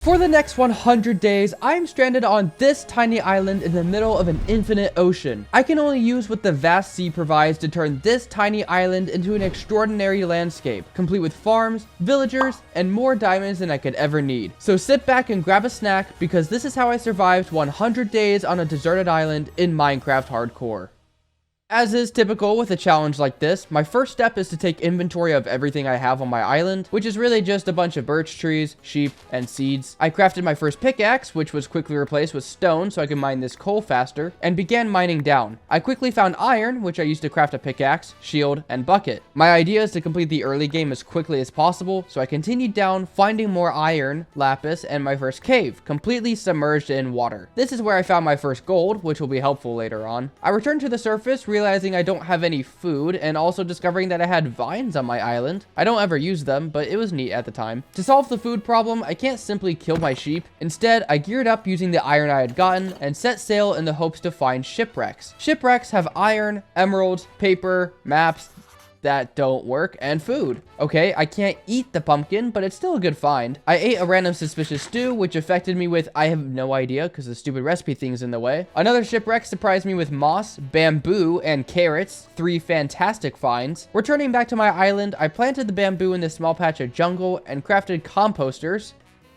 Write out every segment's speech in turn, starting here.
For the next 100 days, I am stranded on this tiny island in the middle of an infinite ocean. I can only use what the vast sea provides to turn this tiny island into an extraordinary landscape, complete with farms, villagers, and more diamonds than I could ever need. So sit back and grab a snack, because this is how I survived 100 days on a deserted island in Minecraft Hardcore. As is typical with a challenge like this, my first step is to take inventory of everything I have on my island, which is really just a bunch of birch trees, sheep, and seeds. I crafted my first pickaxe, which was quickly replaced with stone so I could mine this coal faster, and began mining down. I quickly found iron, which I used to craft a pickaxe, shield, and bucket. My idea is to complete the early game as quickly as possible, so I continued down, finding more iron, lapis, and my first cave, completely submerged in water. This is where I found my first gold, which will be helpful later on. I returned to the surface, realizing I don't have any food, and also discovering that I had vines on my island. I don't ever use them, but it was neat at the time. To solve the food problem, I can't simply kill my sheep. Instead, I geared up using the iron I had gotten and set sail in the hopes to find shipwrecks. Shipwrecks have iron, emeralds, paper, maps that don't work, and food. Okay, I can't eat the pumpkin, but it's still a good find. I ate a random suspicious stew, which affected me with, I have no idea, because the stupid recipe thing's in the way. Another shipwreck surprised me with moss, bamboo, and carrots, 3 fantastic finds. Returning back to my island, I planted the bamboo in this small patch of jungle and crafted composters.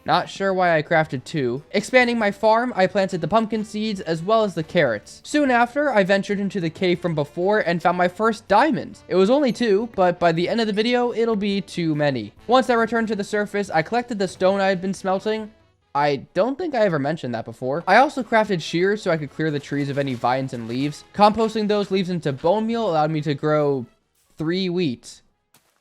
Not sure why I crafted 2. Expanding my farm, I planted the pumpkin seeds as well as the carrots. Soon after, I ventured into the cave from before and found my first diamonds. It was only 2, but by the end of the video, it'll be too many. Once I returned to the surface, I collected the stone I had been smelting. I don't think I ever mentioned that before. I also crafted shears so I could clear the trees of any vines and leaves. Composting those leaves into bone meal allowed me to grow 3 wheat.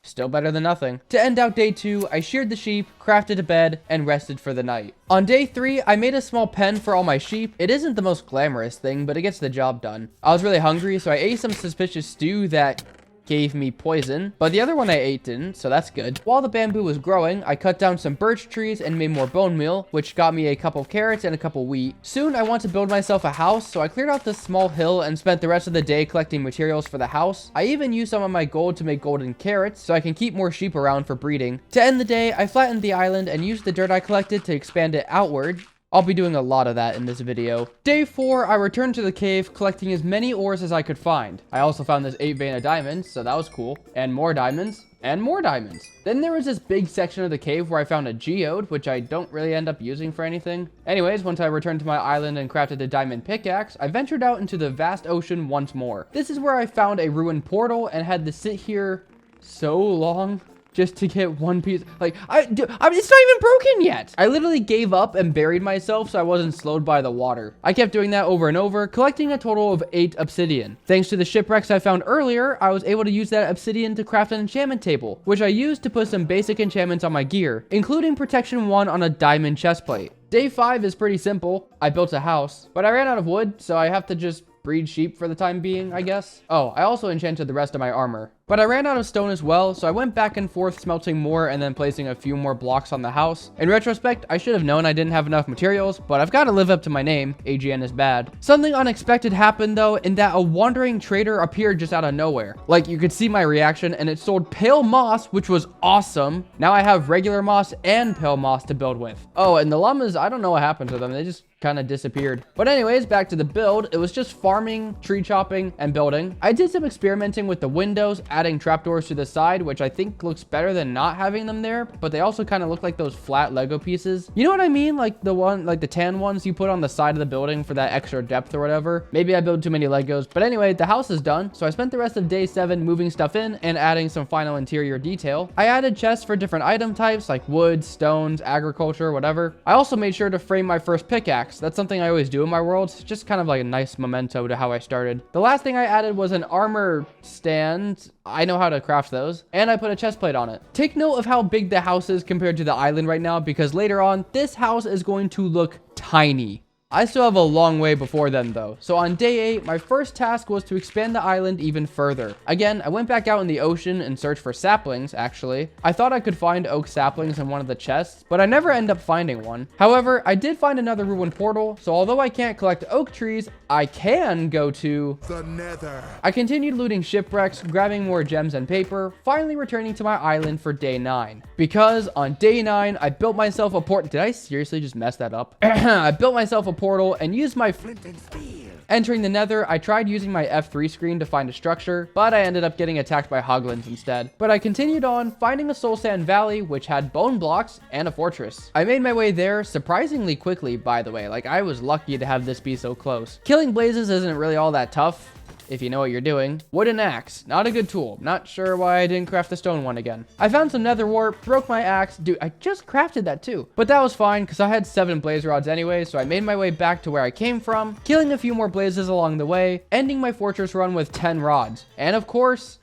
Still better than nothing. To end out day 2, I sheared the sheep, crafted a bed, and rested for the night. On day 3, I made a small pen for all my sheep. It isn't the most glamorous thing, but it gets the job done. I was really hungry, so I ate some suspicious stew that gave me poison, but the other one I ate didn't, so that's good. While the bamboo was growing, I cut down some birch trees and made more bone meal, which got me a couple carrots and a couple wheat. Soon, I want to build myself a house, so I cleared out this small hill and spent the rest of the day collecting materials for the house. I even used some of my gold to make golden carrots, so I can keep more sheep around for breeding. To end the day, I flattened the island and used the dirt I collected to expand it outward. I'll be doing a lot of that in this video. Day 4, I returned to the cave, collecting as many ores as I could find. I also found this 8 vein of diamonds, so that was cool. And more diamonds. And more diamonds. Then there was this big section of the cave where I found a geode, which I don't really end up using for anything. Anyways, once I returned to my island and crafted a diamond pickaxe, I ventured out into the vast ocean once more. This is where I found a ruined portal and had to sit here so long just to get one piece. Like, it's not even broken yet. I literally gave up and buried myself so I wasn't slowed by the water. I kept doing that over and over, collecting a total of 8 obsidian. Thanks to the shipwrecks I found earlier, I was able to use that obsidian to craft an enchantment table, which I used to put some basic enchantments on my gear, including protection 1 on a diamond chestplate. Day 5 is pretty simple. I built a house, but I ran out of wood, so I have to just breed sheep for the time being, I guess. Oh, I also enchanted the rest of my armor. But I ran out of stone as well, so I went back and forth smelting more and then placing a few more blocks on the house. In retrospect, I should have known I didn't have enough materials, but I've got to live up to my name. AGN is bad. Something unexpected happened though, in that a wandering trader appeared just out of nowhere. Like, you could see my reaction, and it sold pale moss, which was awesome. Now I have regular moss and pale moss to build with. Oh, and the llamas, I don't know what happened to them. They just kind of disappeared. But anyways, back to the build. It was just farming, tree chopping, and building. I did some experimenting with the windows, adding trapdoors to the side, which I think looks better than not having them there, but they also kind of look like those flat Lego pieces. You know what I mean? Like the tan ones you put on the side of the building for that extra depth or whatever. Maybe I built too many Legos, but anyway, the house is done. So I spent the rest of day 7 moving stuff in and adding some final interior detail. I added chests for different item types like wood, stones, agriculture, whatever. I also made sure to frame my first pickaxe. That's something I always do in my worlds. It's just kind of like a nice memento to how I started. The last thing I added was an armor stand. I know how to craft those. And I put a chest plate on it. Take note of how big the house is compared to the island right now, because later on, this house is going to look tiny. I still have a long way before then though. So on day 8, my first task was to expand the island even further. Again, I went back out in the ocean and searched for saplings, actually. I thought I could find oak saplings in one of the chests, but I never end up finding one. However, I did find another ruined portal, so although I can't collect oak trees, I can go to the Nether. I continued looting shipwrecks, grabbing more gems and paper, finally returning to my island for day 9. Because on day 9, I built myself a portal. Did I seriously just mess that up? I built myself a portal and used my flint and steel. Entering the Nether, I tried using my F3 screen to find a structure, but I ended up getting attacked by hoglins instead. But I continued on, finding a soul sand valley, which had bone blocks and a fortress. I made my way there surprisingly quickly, by the way. Like, I was lucky to have this be so close. Killing blazes isn't really all that tough, if you know what you're doing. Wooden axe, not a good tool. Not sure why I didn't craft the stone one again. I found some nether wart, broke my axe. Dude, I just crafted that too. But that was fine because I had 7 blaze rods anyway, so I made my way back to where I came from, killing a few more blazes along the way, ending my fortress run with 10 rods. And of course,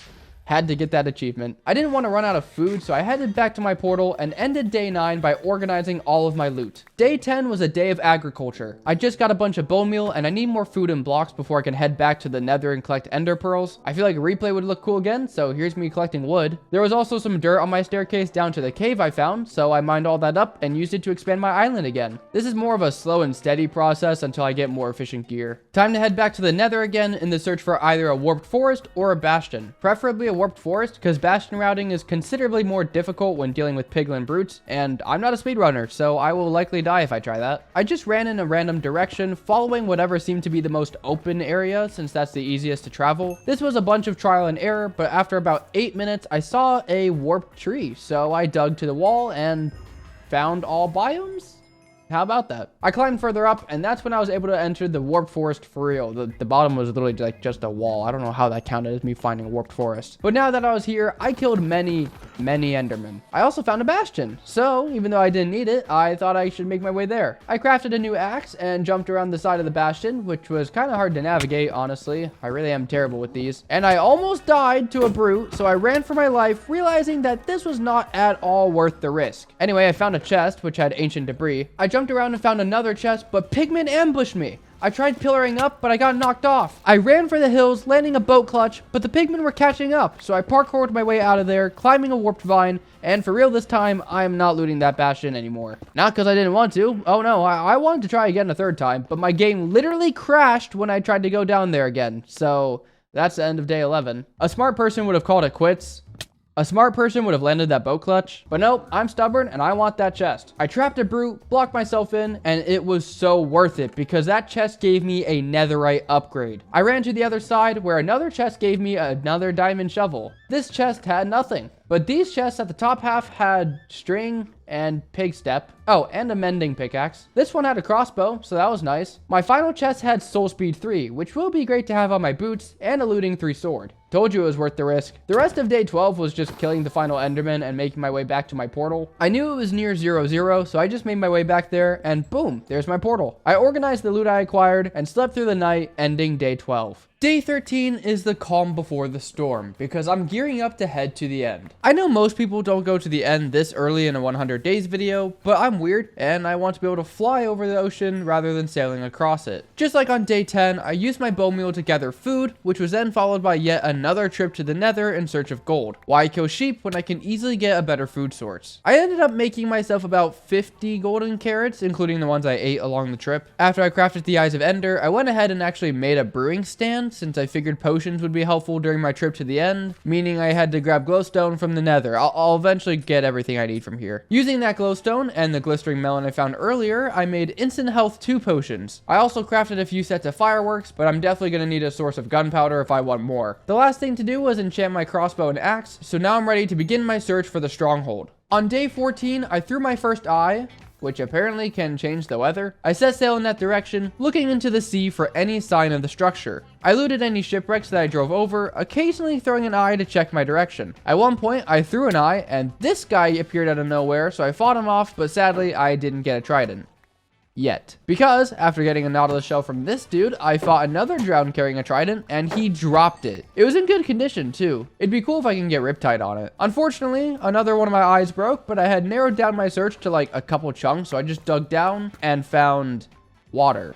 had to get that achievement. I didn't want to run out of food, so I headed back to my portal and ended day 9 by organizing all of my loot. Day 10 was a day of agriculture. I just got a bunch of bone meal and I need more food and blocks before I can head back to the nether and collect ender pearls. I feel like a replay would look cool again, so here's me collecting wood. There was also some dirt on my staircase down to the cave I found, so I mined all that up and used it to expand my island again. This is more of a slow and steady process until I get more efficient gear. Time to head back to the nether again in the search for either a warped forest or a bastion. Preferably a warped forest, because bastion routing is considerably more difficult when dealing with piglin brutes, and I'm not a speedrunner, so I will likely die if I try that. I just ran in a random direction, following whatever seemed to be the most open area, since that's the easiest to travel. This was a bunch of trial and error, but after about 8 minutes, I saw a warped tree, so I dug to the wall and found all biomes? How about that? I climbed further up, and that's when I was able to enter the warped forest for real. The bottom was literally like just a wall. I don't know how that counted as me finding a warped forest. But now that I was here, I killed many endermen. I also found a bastion. So even though I didn't need it, I thought I should make my way there. I crafted a new axe and jumped around the side of the bastion, which was kind of hard to navigate, honestly. I really am terrible with these. And I almost died to a brute, so I ran for my life, realizing that this was not at all worth the risk. Anyway, I found a chest, which had ancient debris. I jumped around and found another chest, but pigmen ambushed me. I tried pillaring up, but I got knocked off. I ran for the hills, landing a boat clutch, but the pigmen were catching up, so I parkoured my way out of there, climbing a warped vine, and for real this time, I am not looting that bastion anymore. Not because I didn't want to. Oh no, I wanted to try again a third time, but my game literally crashed when I tried to go down there again, so that's the end of day 11. A smart person would have called it quits. A smart person would have landed that boat clutch, but nope, I'm stubborn and I want that chest. I trapped a brute, blocked myself in, and it was so worth it because that chest gave me a netherite upgrade. I ran to the other side where another chest gave me another diamond shovel. This chest had nothing, but these chests at the top half had string and pig step. Oh, and a mending pickaxe. This one had a crossbow, so that was nice. My final chest had soul speed 3, which will be great to have on my boots, and a looting 3 sword. Told you it was worth the risk. The rest of day 12 was just killing the final enderman and making my way back to my portal. I knew it was near 0-0, so I just made my way back there, and boom, there's my portal. I organized the loot I acquired and slept through the night, ending day 12. Day 13 is the calm before the storm, because I'm gearing up to head to the end. I know most people don't go to the end this early in a 100 days video, but I'm weird, and I want to be able to fly over the ocean rather than sailing across it. Just like on day 10, I used my bone meal to gather food, which was then followed by yet another trip to the nether in search of gold. Why kill sheep when I can easily get a better food source? I ended up making myself about 50 golden carrots, including the ones I ate along the trip. After I crafted the Eyes of Ender, I went ahead and actually made a brewing stand, since I figured potions would be helpful during my trip to the end, meaning I had to grab glowstone from the nether. I'll eventually get everything I need from here. Using that glowstone and the glistering melon I found earlier, I made instant health 2 potions. I also crafted a few sets of fireworks, but I'm definitely going to need a source of gunpowder if I want more. The last thing to do was enchant my crossbow and axe, so now I'm ready to begin my search for the stronghold. On day 14, I threw my first eye, which apparently can change the weather. I set sail in that direction, looking into the sea for any sign of the structure. I looted any shipwrecks that I drove over, occasionally throwing an eye to check my direction. At one point, I threw an eye, and this guy appeared out of nowhere, so I fought him off, but sadly, I didn't get a trident. Yet. Because, after getting a nautilus shell from this dude, I fought another drowned carrying a trident, and he dropped it. It was in good condition, too. It'd be cool if I can get riptide on it. Unfortunately, another one of my eyes broke, but I had narrowed down my search to like a couple chunks, so I just dug down and found water.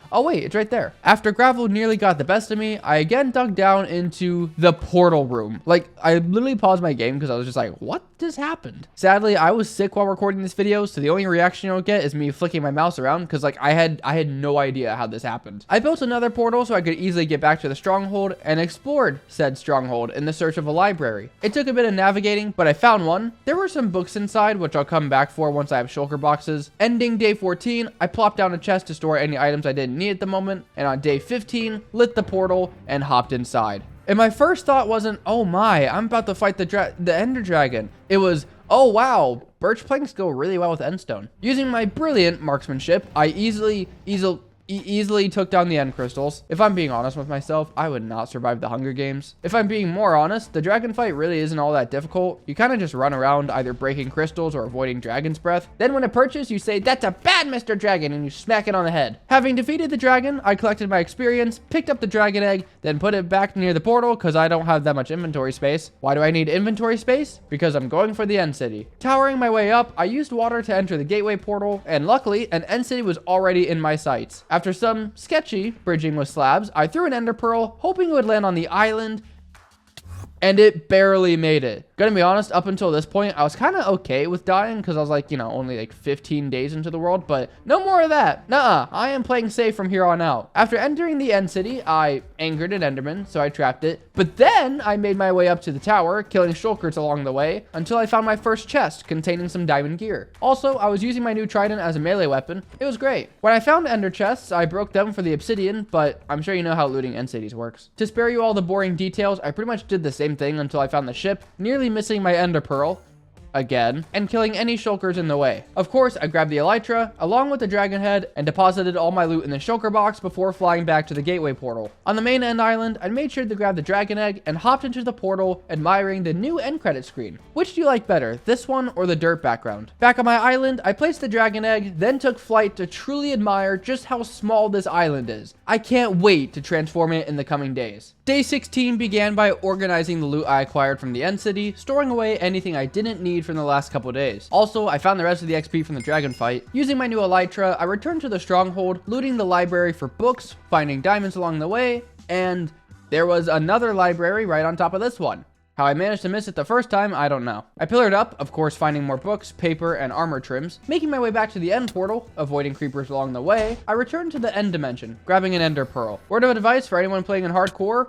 Oh wait, it's right there. After gravel nearly got the best of me, I again dug down into the portal room. Like, I literally paused my game because I was just like, what just happened? Sadly, I was sick while recording this video, so the only reaction you'll get is me flicking my mouse around because like I had no idea how this happened. I built another portal so I could easily get back to the stronghold and explored said stronghold in the search of a library. It took a bit of navigating, but I found one. There were some books inside, which I'll come back for once I have shulker boxes. Ending day 14, I plopped down a chest to store any items I didn't need at the moment, and on day 15 lit the portal and hopped inside. And my first thought wasn't, oh my, I'm about to fight the ender dragon. It was, oh wow, birch planks go really well with endstone. Using my brilliant marksmanship, I easily took down the end crystals. If I'm being honest with myself, I would not survive the Hunger Games. If I'm being more honest, the dragon fight really isn't all that difficult. You kind of just run around either breaking crystals or avoiding dragon's breath. Then when it perches, you say, that's a bad Mr. Dragon, and you smack it on the head. Having defeated the dragon, I collected my experience, picked up the dragon egg, then put it back near the portal because I don't have that much inventory space. Why do I need inventory space? Because I'm going for the end city. Towering my way up, I used water to enter the gateway portal, and luckily, an end city was already in my sights. After some sketchy bridging with slabs, I threw an ender pearl, hoping it would land on the island, and it barely made it. Gonna be honest, up until this point, I was kind of okay with dying because I was like, you know, only like 15 days into the world, but no more of that. Nuh-uh, I am playing safe from here on out. After entering the end city, I angered an enderman, so I trapped it. But then I made my way up to the tower, killing shulkers along the way until I found my first chest containing some diamond gear. Also, I was using my new trident as a melee weapon. It was great. When I found ender chests, I broke them for the obsidian, but I'm sure you know how looting end cities works. To spare you all the boring details, I pretty much did the same thing until I found the ship, nearly missing my ender pearl again, and killing any shulkers in the way. Of course, I grabbed the elytra along with the dragon head and deposited all my loot in the shulker box before flying back to the gateway portal. On the main end island, I made sure to grab the dragon egg and hopped into the portal, admiring the new end credit screen. Which do you like better, this one or the dirt background? Back on my island, I placed the dragon egg, then took flight to truly admire just how small this island is. I can't wait to transform it in the coming days. Day 16 began by organizing the loot I acquired from the end city, storing away anything I didn't need from the last couple days. Also, I found the rest of the XP from the dragon fight. Using my new elytra, I returned to the stronghold, looting the library for books, finding diamonds along the way, and there was another library right on top of this one. How I managed to miss it the first time, I don't know. I pillared up, of course finding more books, paper, and armor trims. Making my way back to the end portal, avoiding creepers along the way, I returned to the end dimension, grabbing an ender pearl. Word of advice for anyone playing in hardcore,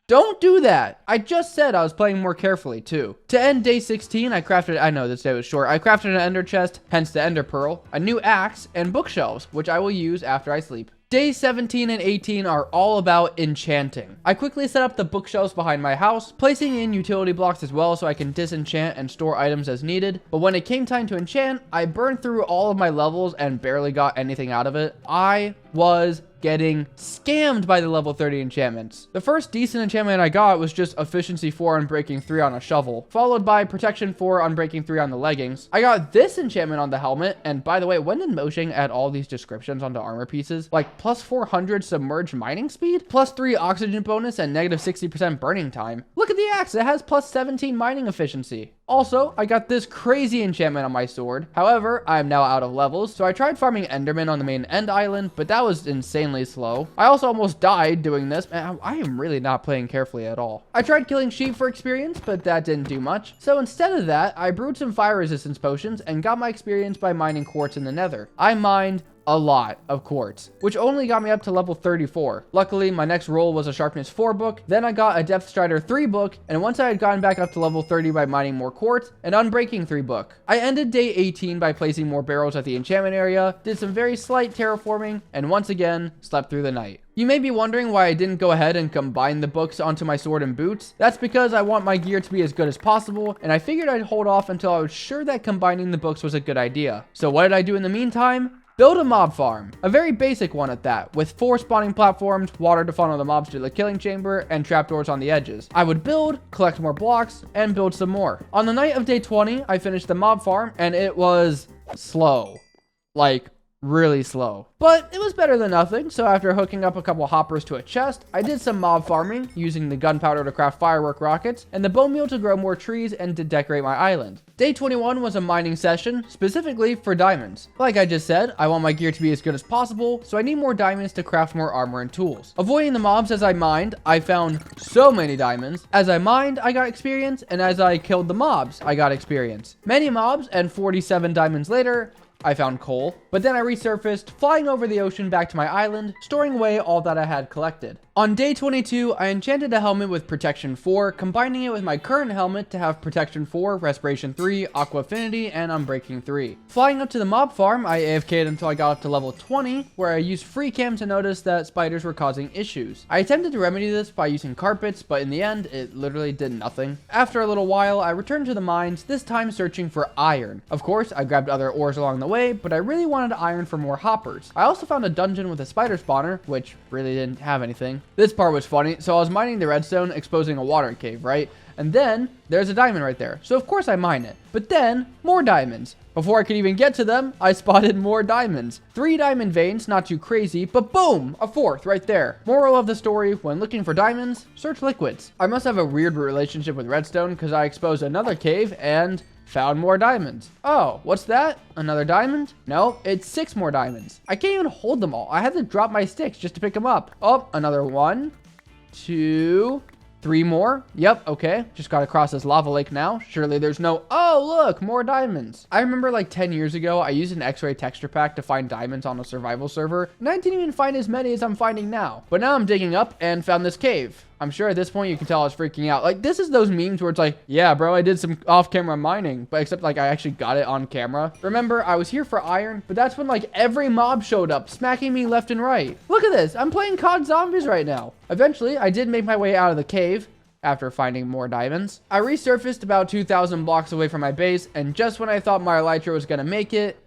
don't do that. I just said I was playing more carefully too. To end day 16, I know this day was short, I crafted an ender chest, hence the ender pearl, a new axe, and bookshelves, which I will use after I sleep. Days 17 and 18 are all about enchanting. I quickly set up the bookshelves behind my house, placing in utility blocks as well so I can disenchant and store items as needed. But when it came time to enchant, I burned through all of my levels and barely got anything out of it. I was getting scammed by the level 30 enchantments. The first decent enchantment I got was just efficiency 4 on breaking 3 on a shovel, followed by protection 4 on breaking 3 on the leggings. I got this enchantment on the helmet, and by the way, when did Mojang add all these descriptions onto armor pieces? Like plus 400 submerged mining speed, plus 3 oxygen bonus, and negative 60% burning time. Look at the axe, it has plus 17 mining efficiency. Also, I got this crazy enchantment on my sword. However, I am now out of levels, so I tried farming endermen on the main end island, but that was insanely slow. I also almost died doing this, and I am really not playing carefully at all. I tried killing sheep for experience, but that didn't do much. So instead of that, I brewed some fire resistance potions and got my experience by mining quartz in the nether. I mined a lot of quartz, which only got me up to level 34. Luckily, my next roll was a sharpness 4 book, then I got a depth strider 3 book, and once I had gotten back up to level 30 by mining more quartz, an unbreaking 3 book. I ended day 18 by placing more barrels at the enchantment area, did some very slight terraforming, and once again, slept through the night. You may be wondering why I didn't go ahead and combine the books onto my sword and boots. That's because I want my gear to be as good as possible, and I figured I'd hold off until I was sure that combining the books was a good idea. So what did I do in the meantime? Build a mob farm, a very basic one at that, with 4 spawning platforms, water to funnel the mobs to the killing chamber, and trapdoors on the edges. I would build, collect more blocks, and build some more. On the night of day 20, I finished the mob farm, and it was slow. Like, really slow. But it was better than nothing, so after hooking up a couple hoppers to a chest, I did some mob farming, using the gunpowder to craft firework rockets, and the bone meal to grow more trees and to decorate my island. Day 21 was a mining session, specifically for diamonds. Like I just said, I want my gear to be as good as possible, so I need more diamonds to craft more armor and tools. Avoiding the mobs as I mined, I found so many diamonds. As I mined, I got experience, and as I killed the mobs, I got experience. Many mobs, and 47 diamonds later, I found coal, but then I resurfaced, flying over the ocean back to my island, storing away all that I had collected. On day 22, I enchanted a helmet with protection 4, combining it with my current helmet to have protection 4, respiration 3, aqua affinity, and unbreaking 3. Flying up to the mob farm, I AFK'd until I got up to level 20, where I used free cam to notice that spiders were causing issues. I attempted to remedy this by using carpets, but in the end, it literally did nothing. After a little while, I returned to the mines, this time searching for iron. Of course, I grabbed other ores along the way, but I really wanted iron for more hoppers. I also found a dungeon with a spider spawner, which really didn't have anything. This part was funny. So I was mining the redstone, exposing a water cave, right? And then there's a diamond right there. So of course I mine it. But then more diamonds. Before I could even get to them, I spotted more diamonds. 3 diamond veins, not too crazy, but boom, a 4th right there. Moral of the story, when looking for diamonds, search liquids. I must have a weird relationship with redstone because I exposed another cave and found more diamonds. Oh, what's that? Another diamond? No, it's 6 more diamonds. I can't even hold them all. I had to drop my sticks just to pick them up. Oh, another 1, 2, 3 more. Yep, okay. Just got across this lava lake now. Surely there's no... Oh, look, more diamonds. I remember like 10 years ago, I used an X-ray texture pack to find diamonds on a survival server, and I didn't even find as many as I'm finding now. But now I'm digging up and found this cave. I'm sure at this point you can tell I was freaking out. Like, this is those memes where it's like, yeah, bro, I did some off-camera mining, but except like I actually got it on camera. Remember, I was here for iron, but that's when like every mob showed up, smacking me left and right. Look at this. I'm playing COD Zombies right now. Eventually, I did make my way out of the cave after finding more diamonds. I resurfaced about 2,000 blocks away from my base, and just when I thought my elytra was gonna make it,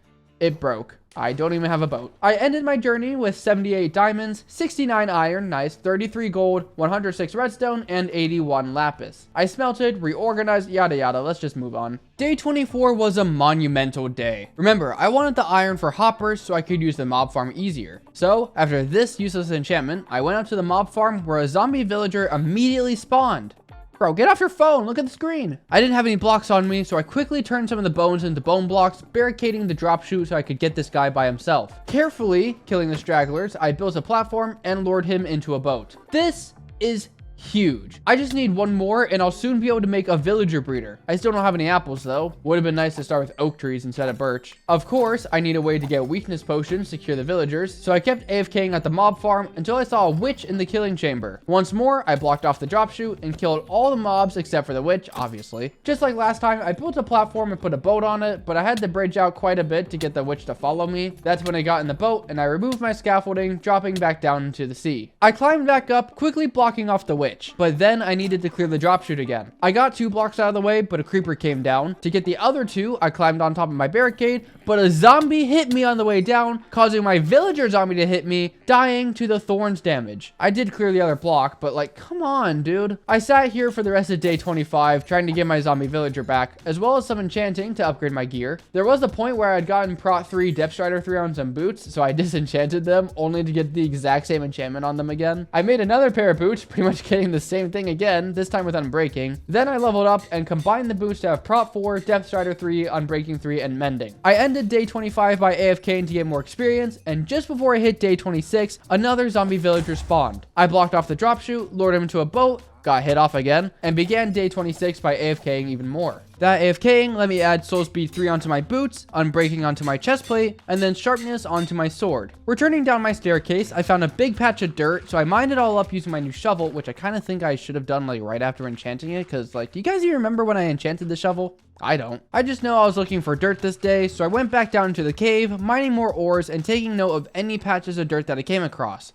it broke. I don't even have a boat. I ended my journey with 78 diamonds, 69 iron, nice, 33 gold, 106 redstone, and 81 lapis. I smelted, reorganized, yada yada, let's just move on. Day 24 was a monumental day. Remember, I wanted the iron for hoppers so I could use the mob farm easier. So, after this useless enchantment, I went up to the mob farm where a zombie villager immediately spawned. Bro, get off your phone. Look at the screen. I didn't have any blocks on me, so I quickly turned some of the bones into bone blocks, barricading the drop chute so I could get this guy by himself. Carefully killing the stragglers, I built a platform and lured him into a boat. This is huge. I just need 1 more and I'll soon be able to make a villager breeder. I still don't have any apples though. Would have been nice to start with oak trees instead of birch. Of course, I need a way to get weakness potions to cure the villagers, so I kept AFKing at the mob farm until I saw a witch in the killing chamber. Once more, I blocked off the drop chute and killed all the mobs except for the witch, obviously. Just like last time, I built a platform and put a boat on it, but I had to bridge out quite a bit to get the witch to follow me. That's when I got in the boat and I removed my scaffolding, dropping back down into the sea. I climbed back up, quickly blocking off the witch. But then I needed to clear the drop chute again. I got 2 blocks out of the way, but a creeper came down. To get the other 2, I climbed on top of my barricade, but a zombie hit me on the way down, causing my villager zombie to hit me, dying to the thorns damage. I did clear the other block, but like, come on, dude. I sat here for the rest of day 25, trying to get my zombie villager back, as well as some enchanting to upgrade my gear. There was a point where I had gotten Prot 3 Depth Strider 3 on some boots, so I disenchanted them, only to get the exact same enchantment on them again. I made another pair of boots, pretty much getting the same thing again, this time with Unbreaking. Then I leveled up and combined the boots to have Prot 4, Depth Strider 3, Unbreaking 3, and Mending. I ended day 25 by AFKing to get more experience, and just before I hit day 26, another zombie villager spawned. I blocked off the drop chute, lured him into a boat, got hit off again, and began day 26 by AFKing even more. That AFKing let me add soul speed 3 onto my boots, unbreaking onto my chest plate, and then sharpness onto my sword. Returning down my staircase, I found a big patch of dirt, so I mined it all up using my new shovel, which I kind of think I should have done like right after enchanting it, because like, do you guys even remember when I enchanted the shovel? I don't. I just know I was looking for dirt this day, so I went back down into the cave, mining more ores and taking note of any patches of dirt that I came across.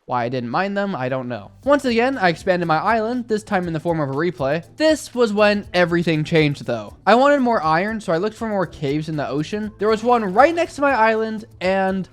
Why I didn't mine them, I don't know. Once again, I expanded my island, this time in the form of a replay. This was when everything changed though. I wanted more iron, so I looked for more caves in the ocean. There was one right next to my island, and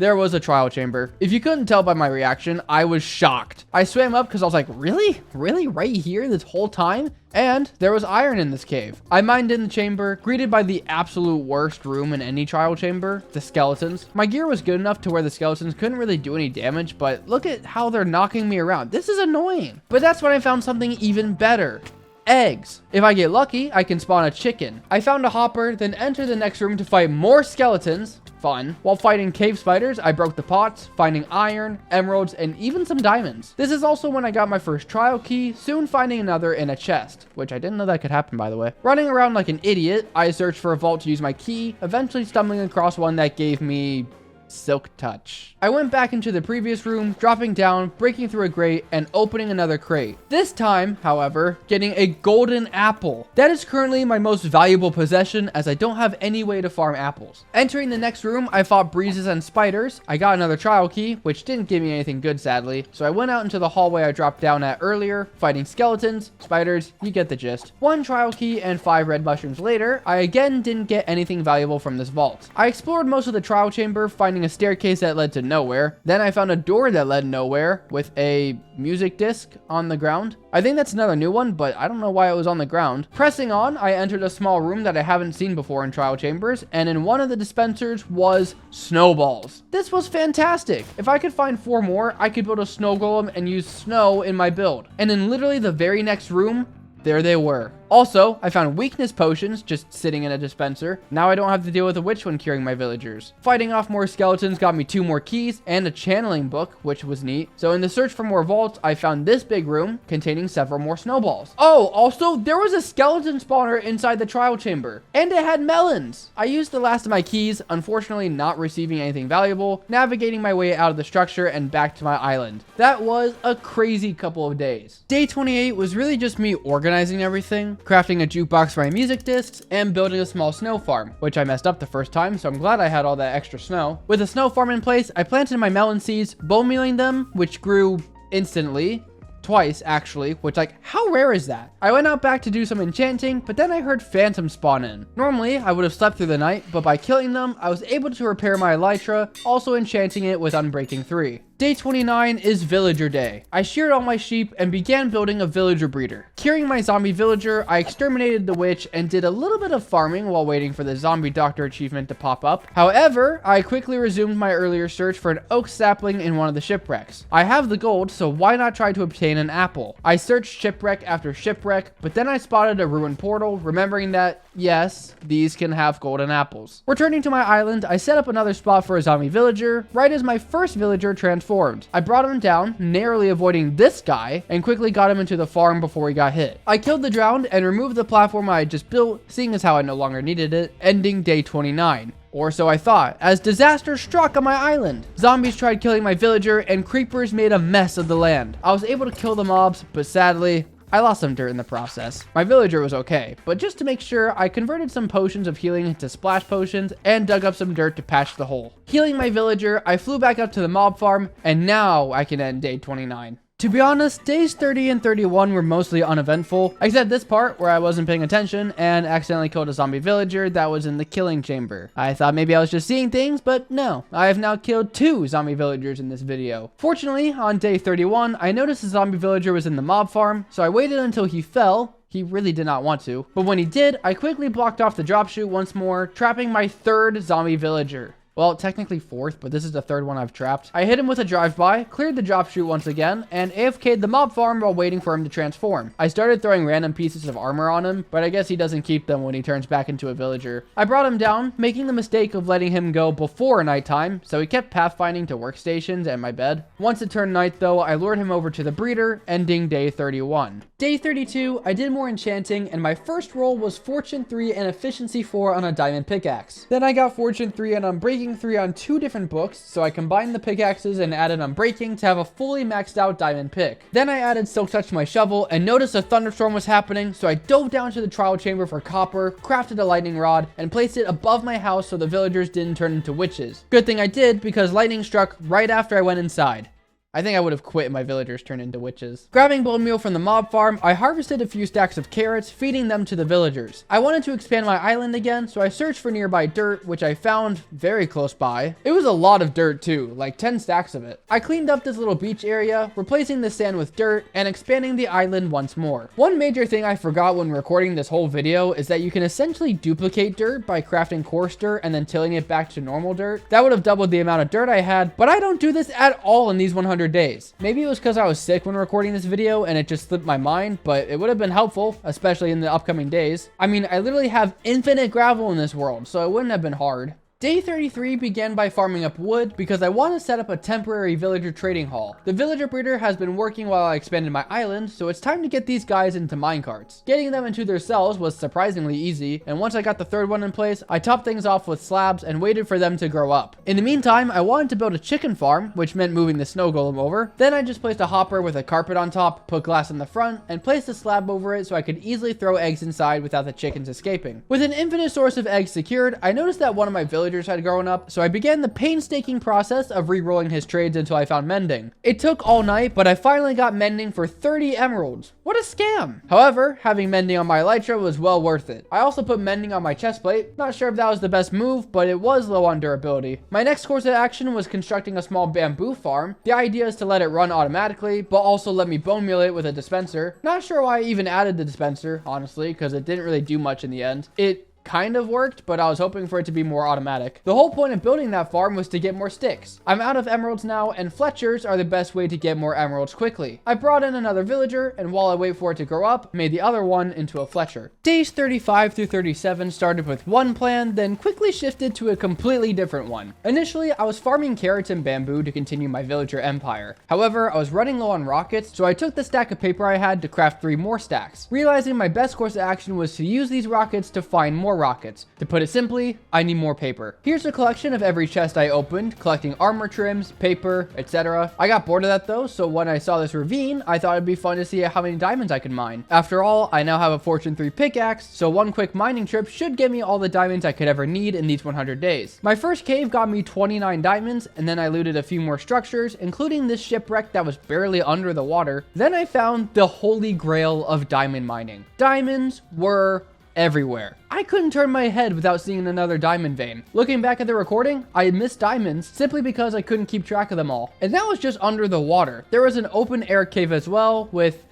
there was a trial chamber. If you couldn't tell by my reaction, I was shocked. I swam up because I was like, really? Really? Right here this whole time? And there was iron in this cave. I mined in the chamber, greeted by the absolute worst room in any trial chamber, the skeletons. My gear was good enough to where the skeletons couldn't really do any damage, but look at how they're knocking me around. This is annoying. But that's when I found something even better. Eggs. If I get lucky, I can spawn a chicken. I found a hopper, then entered the next room to fight more skeletons. Fun. While fighting cave spiders, I broke the pots, finding iron, emeralds, and even some diamonds. This is also when I got my first trial key, soon finding another in a chest, which I didn't know that could happen, by the way. Running around like an idiot, I searched for a vault to use my key, eventually stumbling across one that gave me silk touch. I went back into the previous room, dropping down, breaking through a grate, and opening another crate. This time, however, getting a golden apple. That is currently my most valuable possession, as I don't have any way to farm apples. Entering the next room, I fought breezes and spiders. I got another trial key, which didn't give me anything good, sadly, so I went out into the hallway I dropped down at earlier, fighting skeletons, spiders, you get the gist. One trial key and 5 red mushrooms later, I again didn't get anything valuable from this vault. I explored most of the trial chamber, finding a staircase that led to nowhere. Then I found a door that led nowhere with a music disc on the ground. I think that's another new one, but I don't know why it was on the ground. Pressing on, I entered a small room that I haven't seen before in trial chambers, and in one of the dispensers was snowballs. This was fantastic. If I could find 4 more, I could build a snow golem and use snow in my build. And in literally the very next room, there they were. Also, I found weakness potions just sitting in a dispenser. Now I don't have to deal with a witch when curing my villagers. Fighting off more skeletons got me 2 more keys and a channeling book, which was neat. So in the search for more vaults, I found this big room containing several more snowballs. Oh, also, there was a skeleton spawner inside the trial chamber, and it had melons. I used the last of my keys, unfortunately not receiving anything valuable, navigating my way out of the structure and back to my island. That was a crazy couple of days. Day 28 was really just me organizing everything, crafting a jukebox for my music discs, and building a small snow farm, which I messed up the first time, so I'm glad I had all that extra snow. With a snow farm in place, I planted my melon seeds, bone mealing them, which grew instantly. Twice, actually, which, like, how rare is that? I went out back to do some enchanting, but then I heard phantoms spawn in. Normally, I would have slept through the night, but by killing them, I was able to repair my elytra, also enchanting it with Unbreaking 3. Day 29 is Villager Day. I sheared all my sheep and began building a villager breeder. Curing my zombie villager, I exterminated the witch and did a little bit of farming while waiting for the zombie doctor achievement to pop up. However, I quickly resumed my earlier search for an oak sapling in one of the shipwrecks. I have the gold, so why not try to obtain an apple? I searched shipwreck after shipwreck, but then I spotted a ruined portal, remembering that, yes, these can have golden apples. Returning to my island, I set up another spot for a zombie villager, right as my first villager transformed. I brought him down, narrowly avoiding this guy, and quickly got him into the farm before he got hit. I killed the drowned and removed the platform I had just built, seeing as how I no longer needed it, ending day 29. Or so I thought, as disaster struck on my island. Zombies tried killing my villager, and creepers made a mess of the land. I was able to kill the mobs, but sadly, I lost some dirt in the process. My villager was okay, but just to make sure, I converted some potions of healing into splash potions and dug up some dirt to patch the hole. Healing my villager, I flew back up to the mob farm, and now I can end day 29. To be honest, days 30 and 31 were mostly uneventful, except this part where I wasn't paying attention and accidentally killed a zombie villager that was in the killing chamber. I thought maybe I was just seeing things, but no. I have now killed 2 zombie villagers in this video. Fortunately, on day 31, I noticed a zombie villager was in the mob farm, so I waited until he fell. He really did not want to. But when he did, I quickly blocked off the drop chute once more, trapping my 3rd zombie villager. Well, technically 4th, but this is the 3rd one I've trapped. I hit him with a drive-by, cleared the drop chute once again, and AFK'd the mob farm while waiting for him to transform. I started throwing random pieces of armor on him, but I guess he doesn't keep them when he turns back into a villager. I brought him down, making the mistake of letting him go before nighttime, so he kept pathfinding to workstations and my bed. Once it turned night though, I lured him over to the breeder, ending day 31. Day 32, I did more enchanting, and my first roll was Fortune 3 and Efficiency 4 on a diamond pickaxe. Then I got Fortune 3 and Unbreaking 3 on 2 different books, so I combined the pickaxes and added Unbreaking to have a fully maxed out diamond pick. Then I added Silk Touch to my shovel and noticed a thunderstorm was happening, so I dove down to the trial chamber for copper, crafted a lightning rod, and placed it above my house so the villagers didn't turn into witches. Good thing I did, because lightning struck right after I went inside. I think I would have quit if my villagers turned into witches. Grabbing bone meal from the mob farm, I harvested a few stacks of carrots, feeding them to the villagers. I wanted to expand my island again, so I searched for nearby dirt, which I found very close by. It was a lot of dirt too, like 10 stacks of it. I cleaned up this little beach area, replacing the sand with dirt, and expanding the island once more. One major thing I forgot when recording this whole video is that you can essentially duplicate dirt by crafting coarse dirt and then tilling it back to normal dirt. That would have doubled the amount of dirt I had, but I don't do this at all in these 100 days. Maybe it was because I was sick when recording this video and it just slipped my mind, but it would have been helpful, especially in the upcoming days. I mean, I literally have infinite gravel in this world, so it wouldn't have been hard. Day 33 began by farming up wood because I want to set up a temporary villager trading hall. The villager breeder has been working while I expanded my island, so it's time to get these guys into minecarts. Getting them into their cells was surprisingly easy, and once I got the third one in place, I topped things off with slabs and waited for them to grow up. In the meantime, I wanted to build a chicken farm, which meant moving the snow golem over. Then I just placed a hopper with a carpet on top, put glass in the front, and placed a slab over it so I could easily throw eggs inside without the chickens escaping. With an infinite source of eggs secured, I noticed that one of my villagers had grown up, so I began the painstaking process of re-rolling his trades until I found mending. It took all night, but I finally got mending for 30 emeralds. What a scam! However, having mending on my elytra was well worth it. I also put mending on my chest plate. Not sure if that was the best move, but it was low on durability. My next course of action was constructing a small bamboo farm. The idea is to let it run automatically, but also let me bone meal it with a dispenser. Not sure why I even added the dispenser, honestly, because it didn't really do much in the end. It kind of worked, but I was hoping for it to be more automatic. The whole point of building that farm was to get more sticks. I'm out of emeralds now, and Fletchers are the best way to get more emeralds quickly. I brought in another villager, and while I wait for it to grow up, made the other one into a Fletcher. Days 35 through 37 started with one plan, then quickly shifted to a completely different one. Initially, I was farming carrots and bamboo to continue my villager empire. However, I was running low on rockets, so I took the stack of paper I had to craft 3 more stacks. Realizing my best course of action was to use these rockets to find more rockets. To put it simply, I need more paper. Here's a collection of every chest I opened, collecting armor trims, paper, etc. I got bored of that though, so when I saw this ravine, I thought it'd be fun to see how many diamonds I could mine. After all, I now have a Fortune 3 pickaxe, so one quick mining trip should get me all the diamonds I could ever need in these 100 days. My first cave got me 29 diamonds, and then I looted a few more structures, including this shipwreck that was barely under the water. Then I found the holy grail of diamond mining. Diamonds were everywhere. I couldn't turn my head without seeing another diamond vein. Looking back at the recording, I missed diamonds simply because I couldn't keep track of them all. And that was just under the water. There was an open air cave as well with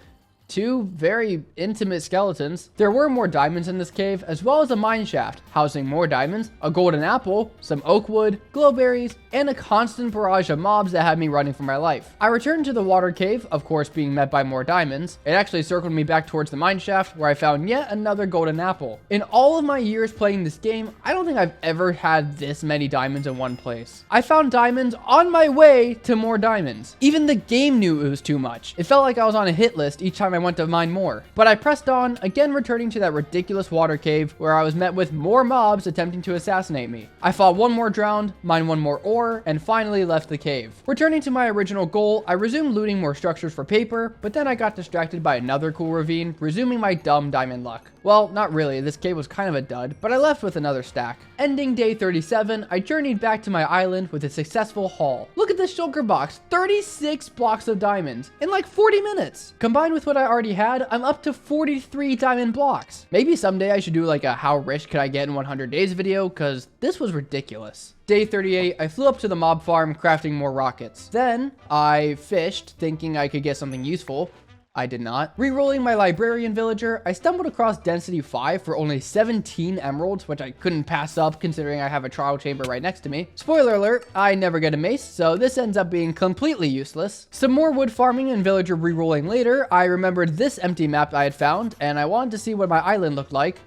2 very intimate skeletons. There were more diamonds in this cave, as well as a mine shaft, housing more diamonds, a golden apple, some oak wood, glowberries, and a constant barrage of mobs that had me running for my life. I returned to the water cave, of course being met by more diamonds. It actually circled me back towards the mine shaft, where I found yet another golden apple. In all of my years playing this game, I don't think I've ever had this many diamonds in one place. I found diamonds on my way to more diamonds. Even the game knew it was too much. It felt like I was on a hit list each time I went to mine more. But I pressed on, again returning to that ridiculous water cave where I was met with more mobs attempting to assassinate me. I fought one more drowned, mined one more ore, and finally left the cave. Returning to my original goal, I resumed looting more structures for paper, but then I got distracted by another cool ravine, resuming my dumb diamond luck. Well, not really, this cave was kind of a dud, but I left with another stack. Ending day 37, I journeyed back to my island with a successful haul. Look at this shulker box, 36 blocks of diamonds in like 40 minutes. Combined with what I already had, I'm up to 43 diamond blocks. Maybe someday I should do like a how rich could I get in 100 days video, cause this was ridiculous. Day 38, I flew up to the mob farm crafting more rockets. Then I fished thinking I could get something useful. I did not. Rerolling my librarian villager, I stumbled across density 5 for only 17 emeralds, which I couldn't pass up considering I have a trial chamber right next to me. Spoiler alert, I never get a mace, so this ends up being completely useless. Some more wood farming and villager rerolling later, I remembered this empty map I had found, and I wanted to see what my island looked like.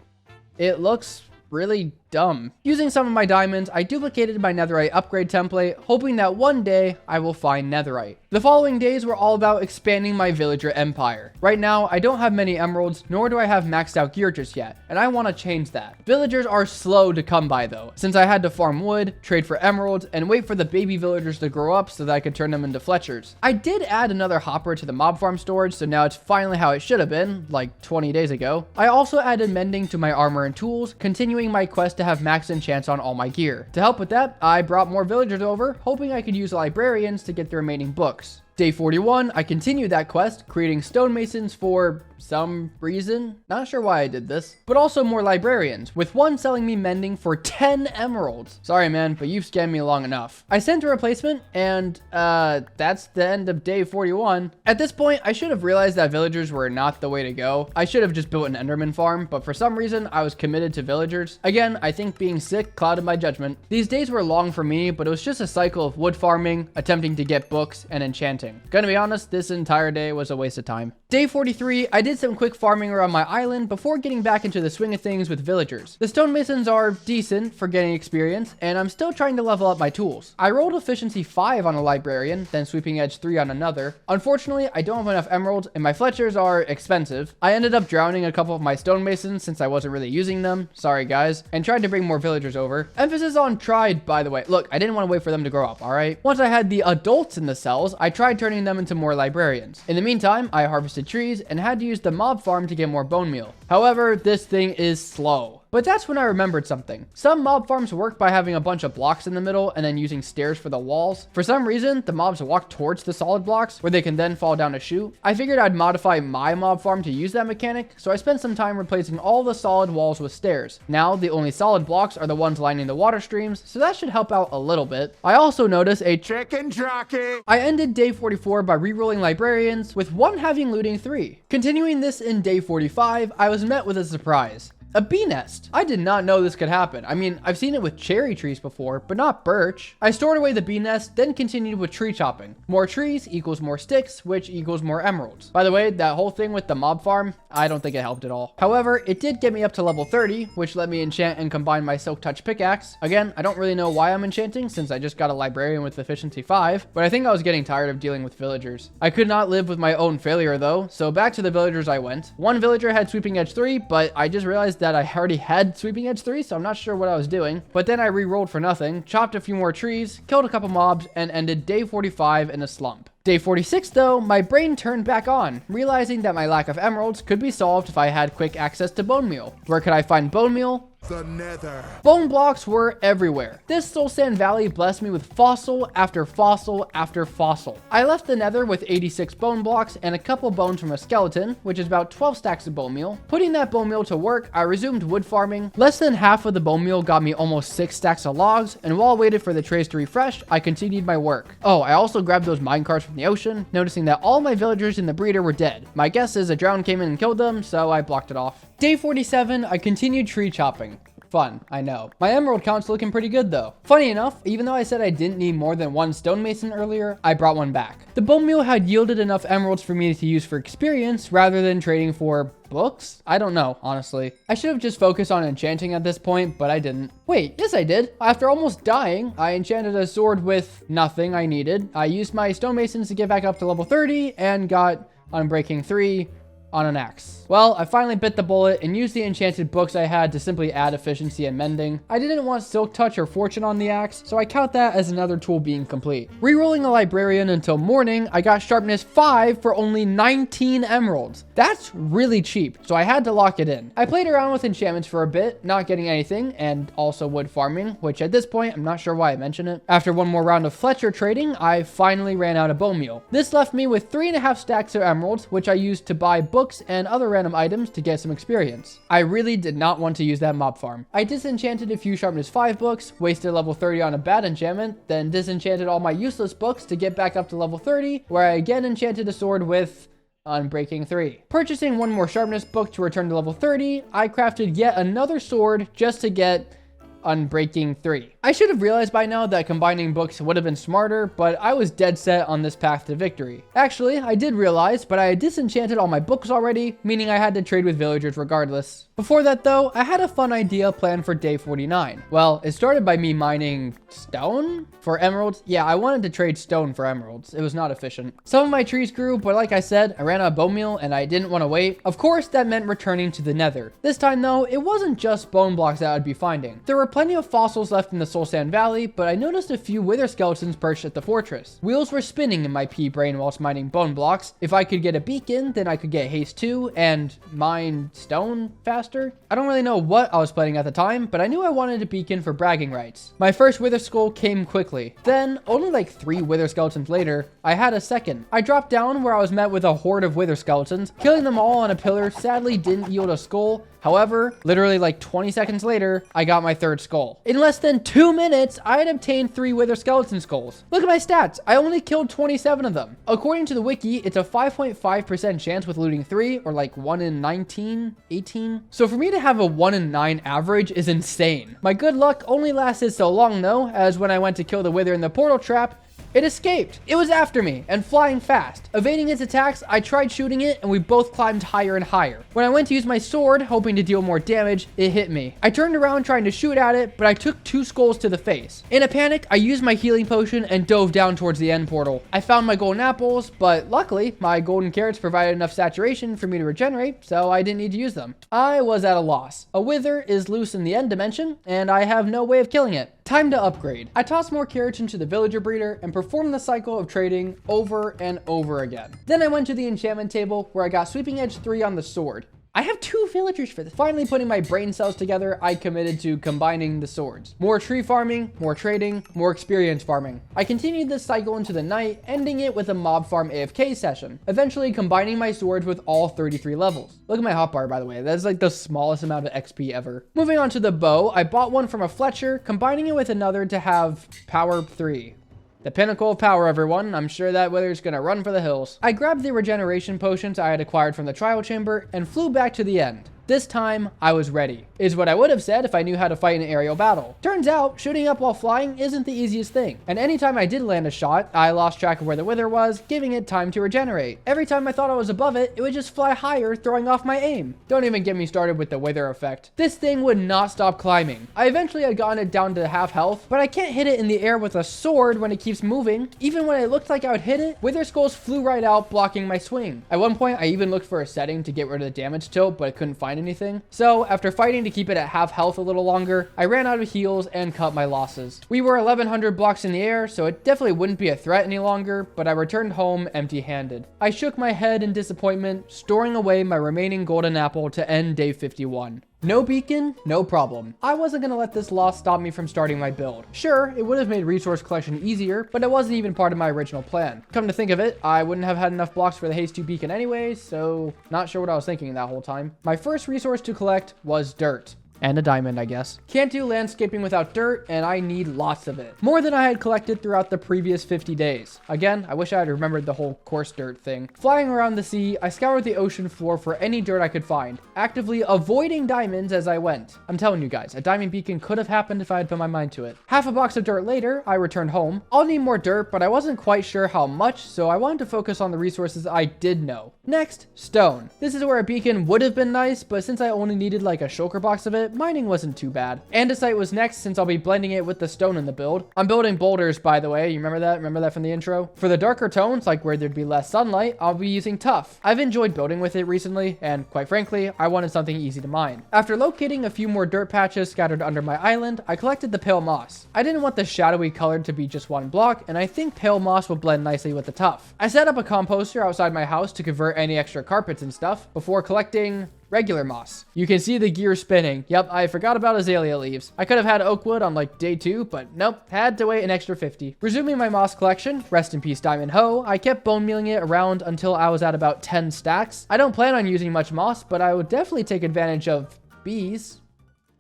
It looks really dumb. Using some of my diamonds, I duplicated my netherite upgrade template, hoping that one day I will find netherite. The following days were all about expanding my villager empire. Right now, I don't have many emeralds, nor do I have maxed out gear just yet, and I want to change that. Villagers are slow to come by though, since I had to farm wood, trade for emeralds, and wait for the baby villagers to grow up so that I could turn them into Fletchers. I did add another hopper to the mob farm storage, so now it's finally how it should have been, like 20 days ago. I also added mending to my armor and tools, continuing my quest to have max enchants on all my gear. To help with that, I brought more villagers over, hoping I could use librarians to get the remaining books. Day 41, I continued that quest, creating stonemasons for some reason. Not sure why I did this, but also more librarians, with one selling me mending for 10 emeralds. Sorry, man, but you've scammed me long enough. I sent a replacement, and that's the end of day 41. At this point, I should have realized that villagers were not the way to go. I should have just built an Enderman farm, but for some reason, I was committed to villagers. Again, I think being sick clouded my judgment. These days were long for me, but it was just a cycle of wood farming, attempting to get books, and enchanting. Gonna be honest, this entire day was a waste of time. Day 43, I did some quick farming around my island before getting back into the swing of things with villagers. The stonemasons are decent for getting experience, and I'm still trying to level up my tools. I rolled efficiency 5 on a librarian, then sweeping edge 3 on another. Unfortunately, I don't have enough emeralds, and my Fletchers are expensive. I ended up drowning a couple of my stonemasons since I wasn't really using them. Sorry guys. And tried to bring more villagers over. Emphasis on tried, by the way. Look, I didn't want to wait for them to grow up, alright? Once I had the adults in the cells, I tried turning them into more librarians. In the meantime, I harvested trees and had to use the mob farm to get more bone meal. However, this thing is slow. But that's when I remembered something. Some mob farms work by having a bunch of blocks in the middle and then using stairs for the walls. For some reason, the mobs walk towards the solid blocks where they can then fall down a chute. I figured I'd modify my mob farm to use that mechanic, so I spent some time replacing all the solid walls with stairs. Now, the only solid blocks are the ones lining the water streams, so that should help out a little bit. I also noticed a chicken jockey. I ended day 44 by rerolling librarians, with one having looting 3. Continuing this in day 45, I was met with a surprise. A bee nest. I did not know this could happen. I mean, I've seen it with cherry trees before, but not birch. I stored away the bee nest, then continued with tree chopping. More trees equals more sticks, which equals more emeralds. By the way, that whole thing with the mob farm, I don't think it helped at all. However, it did get me up to level 30, which let me enchant and combine my silk touch pickaxe. Again, I don't really know why I'm enchanting since I just got a librarian with efficiency 5, but I think I was getting tired of dealing with villagers. I could not live with my own failure though, so back to the villagers I went. One villager had sweeping edge 3, but I just realized that I already had sweeping edge 3, so I'm not sure what I was doing. But then I re-rolled for nothing, chopped a few more trees, killed a couple mobs, and ended day 45 in a slump. Day 46 though, my brain turned back on, realizing that my lack of emeralds could be solved if I had quick access to bone meal. Where could I find bone meal? The Nether. Bone blocks were everywhere. This Soul Sand Valley blessed me with fossil after fossil after fossil. I left the Nether with 86 bone blocks and a couple bones from a skeleton, which is about 12 stacks of bone meal. Putting that bone meal to work, I resumed wood farming. Less than half of the bone meal got me almost 6 stacks of logs, and while I waited for the trays to refresh, I continued my work. Oh, I also grabbed those minecarts from the ocean, noticing that all my villagers in the breeder were dead. My guess is a drown came in and killed them, so I blocked it off. Day 47, I continued tree chopping. Fun, I know. My emerald count's looking pretty good though. Funny enough, even though I said I didn't need more than one stonemason earlier, I brought one back. The bone meal had yielded enough emeralds for me to use for experience rather than trading for books? I don't know, honestly. I should have just focused on enchanting at this point, but I didn't. Wait, yes I did. After almost dying, I enchanted a sword with nothing I needed. I used my stonemasons to get back up to level 30 and got Unbreaking 3 on an axe. Well, I finally bit the bullet and used the enchanted books I had to simply add efficiency and mending. I didn't want silk touch or fortune on the axe, so I count that as another tool being complete. Rerolling a librarian until morning, I got sharpness 5 for only 19 emeralds. That's really cheap, so I had to lock it in. I played around with enchantments for a bit, not getting anything, and also wood farming, which at this point, I'm not sure why I mention it. After one more round of Fletcher trading, I finally ran out of bone meal. This left me with 3.5 stacks of emeralds, which I used to buy books and other random items to get some experience. I really did not want to use that mob farm. I disenchanted a few sharpness 5 books, wasted level 30 on a bad enchantment, then disenchanted all my useless books to get back up to level 30, where I again enchanted a sword with Unbreaking 3. Purchasing one more sharpness book to return to level 30, I crafted yet another sword just to get Unbreaking 3. I should have realized by now that combining books would have been smarter, but I was dead set on this path to victory. Actually, I did realize, but I had disenchanted all my books already, meaning I had to trade with villagers regardless. Before that though, I had a fun idea planned for day 49. Well, it started by me mining stone for emeralds. Yeah, I wanted to trade stone for emeralds. It was not efficient. Some of my trees grew, but like I said, I ran out of bone meal and I didn't want to wait. Of course, that meant returning to the Nether. This time though, it wasn't just bone blocks that I'd be finding. There were plenty of fossils left in the Soul Sand Valley, but I noticed a few wither skeletons perched at the fortress. Wheels were spinning in my pea brain whilst mining bone blocks. If I could get a beacon, then I could get haste 2 and mine stone faster. faster. I don't really know what I was planning at the time, but I knew I wanted a beacon for bragging rights. My first wither skull came quickly. Then, only like 3 wither skeletons later, I had a second. I dropped down where I was met with a horde of wither skeletons. Killing them all on a pillar sadly didn't yield a skull. However, literally like 20 seconds later, I got my third skull. In less than 2 minutes, I had obtained 3 wither skeleton skulls. Look at my stats. I only killed 27 of them. According to the wiki, it's a 5.5% chance with looting 3, or like 1 in 19, 18. So for me to have a 1 in 9 average is insane. My good luck only lasted so long though, as when I went to kill the wither in the portal trap, it escaped. It was after me and flying fast. Evading its attacks, I tried shooting it and we both climbed higher and higher. When I went to use my sword, hoping to deal more damage, it hit me. I turned around trying to shoot at it, but I took 2 skulls to the face. In a panic, I used my healing potion and dove down towards the end portal. I found my golden apples, but luckily, my golden carrots provided enough saturation for me to regenerate, so I didn't need to use them. I was at a loss. A wither is loose in the end dimension, and I have no way of killing it. Time to upgrade. I tossed more carrots into the villager breeder and performed the cycle of trading over and over again. Then I went to the enchantment table where I got sweeping edge 3 on the sword. I have 2 villagers for this. Finally putting my brain cells together, I committed to combining the swords. More tree farming, more trading, more experience farming. I continued this cycle into the night, ending it with a mob farm AFK session, eventually combining my swords with all 33 levels. Look at my hotbar, by the way. That's like the smallest amount of XP ever. Moving on to the bow, I bought one from a Fletcher, combining it with another to have power 3. The pinnacle of power, everyone. I'm sure that wither's gonna run for the hills. I grabbed the regeneration potions I had acquired from the trial chamber and flew back to the end. This time, I was ready, is what I would have said if I knew how to fight an aerial battle. Turns out, shooting up while flying isn't the easiest thing, and anytime I did land a shot, I lost track of where the wither was, giving it time to regenerate. Every time I thought I was above it, it would just fly higher, throwing off my aim. Don't even get me started with the wither effect. This thing would not stop climbing. I eventually had gotten it down to half health, but I can't hit it in the air with a sword when it keeps moving. Even when it looked like I would hit it, wither skulls flew right out, blocking my swing. At one point, I even looked for a setting to get rid of the damage tilt, but I couldn't find anything. So after fighting to keep it at half health a little longer, I ran out of heals and cut my losses. We were 1100 blocks in the air, so it definitely wouldn't be a threat any longer, but I returned home empty-handed. I shook my head in disappointment, storing away my remaining golden apple to end day 51. No beacon, no problem. I wasn't gonna let this loss stop me from starting my build. Sure, it would have made resource collection easier, but it wasn't even part of my original plan. Come to think of it, I wouldn't have had enough blocks for the Haste 2 beacon anyway, so not sure what I was thinking that whole time. My first resource to collect was dirt. And a diamond, I guess. Can't do landscaping without dirt, and I need lots of it. More than I had collected throughout the previous 50 days. Again, I wish I had remembered the whole coarse dirt thing. Flying around the sea, I scoured the ocean floor for any dirt I could find, actively avoiding diamonds as I went. I'm telling you guys, a diamond beacon could have happened if I had put my mind to it. Half a box of dirt later, I returned home. I'll need more dirt, but I wasn't quite sure how much, so I wanted to focus on the resources I did know. Next, stone. This is where a beacon would have been nice, but since I only needed like a shulker box of it, mining wasn't too bad. Andesite was next since I'll be blending it with the stone in the build. I'm building boulders, by the way. You remember that? Remember that from the intro? For the darker tones, like where there'd be less sunlight, I'll be using tuff. I've enjoyed building with it recently, and quite frankly, I wanted something easy to mine. After locating a few more dirt patches scattered under my island, I collected the pale moss. I didn't want the shadowy color to be just one block, and I think pale moss would blend nicely with the tuff. I set up a composter outside my house to convert any extra carpets and stuff before collecting regular moss. You can see the gear spinning. Yep, I forgot about azalea leaves. I could have had oak wood on like day 2, but nope, had to wait an extra 50. Resuming my moss collection, rest in peace Diamond Hoe, I kept bone mealing it around until I was at about 10 stacks. I don't plan on using much moss, but I would definitely take advantage of bees.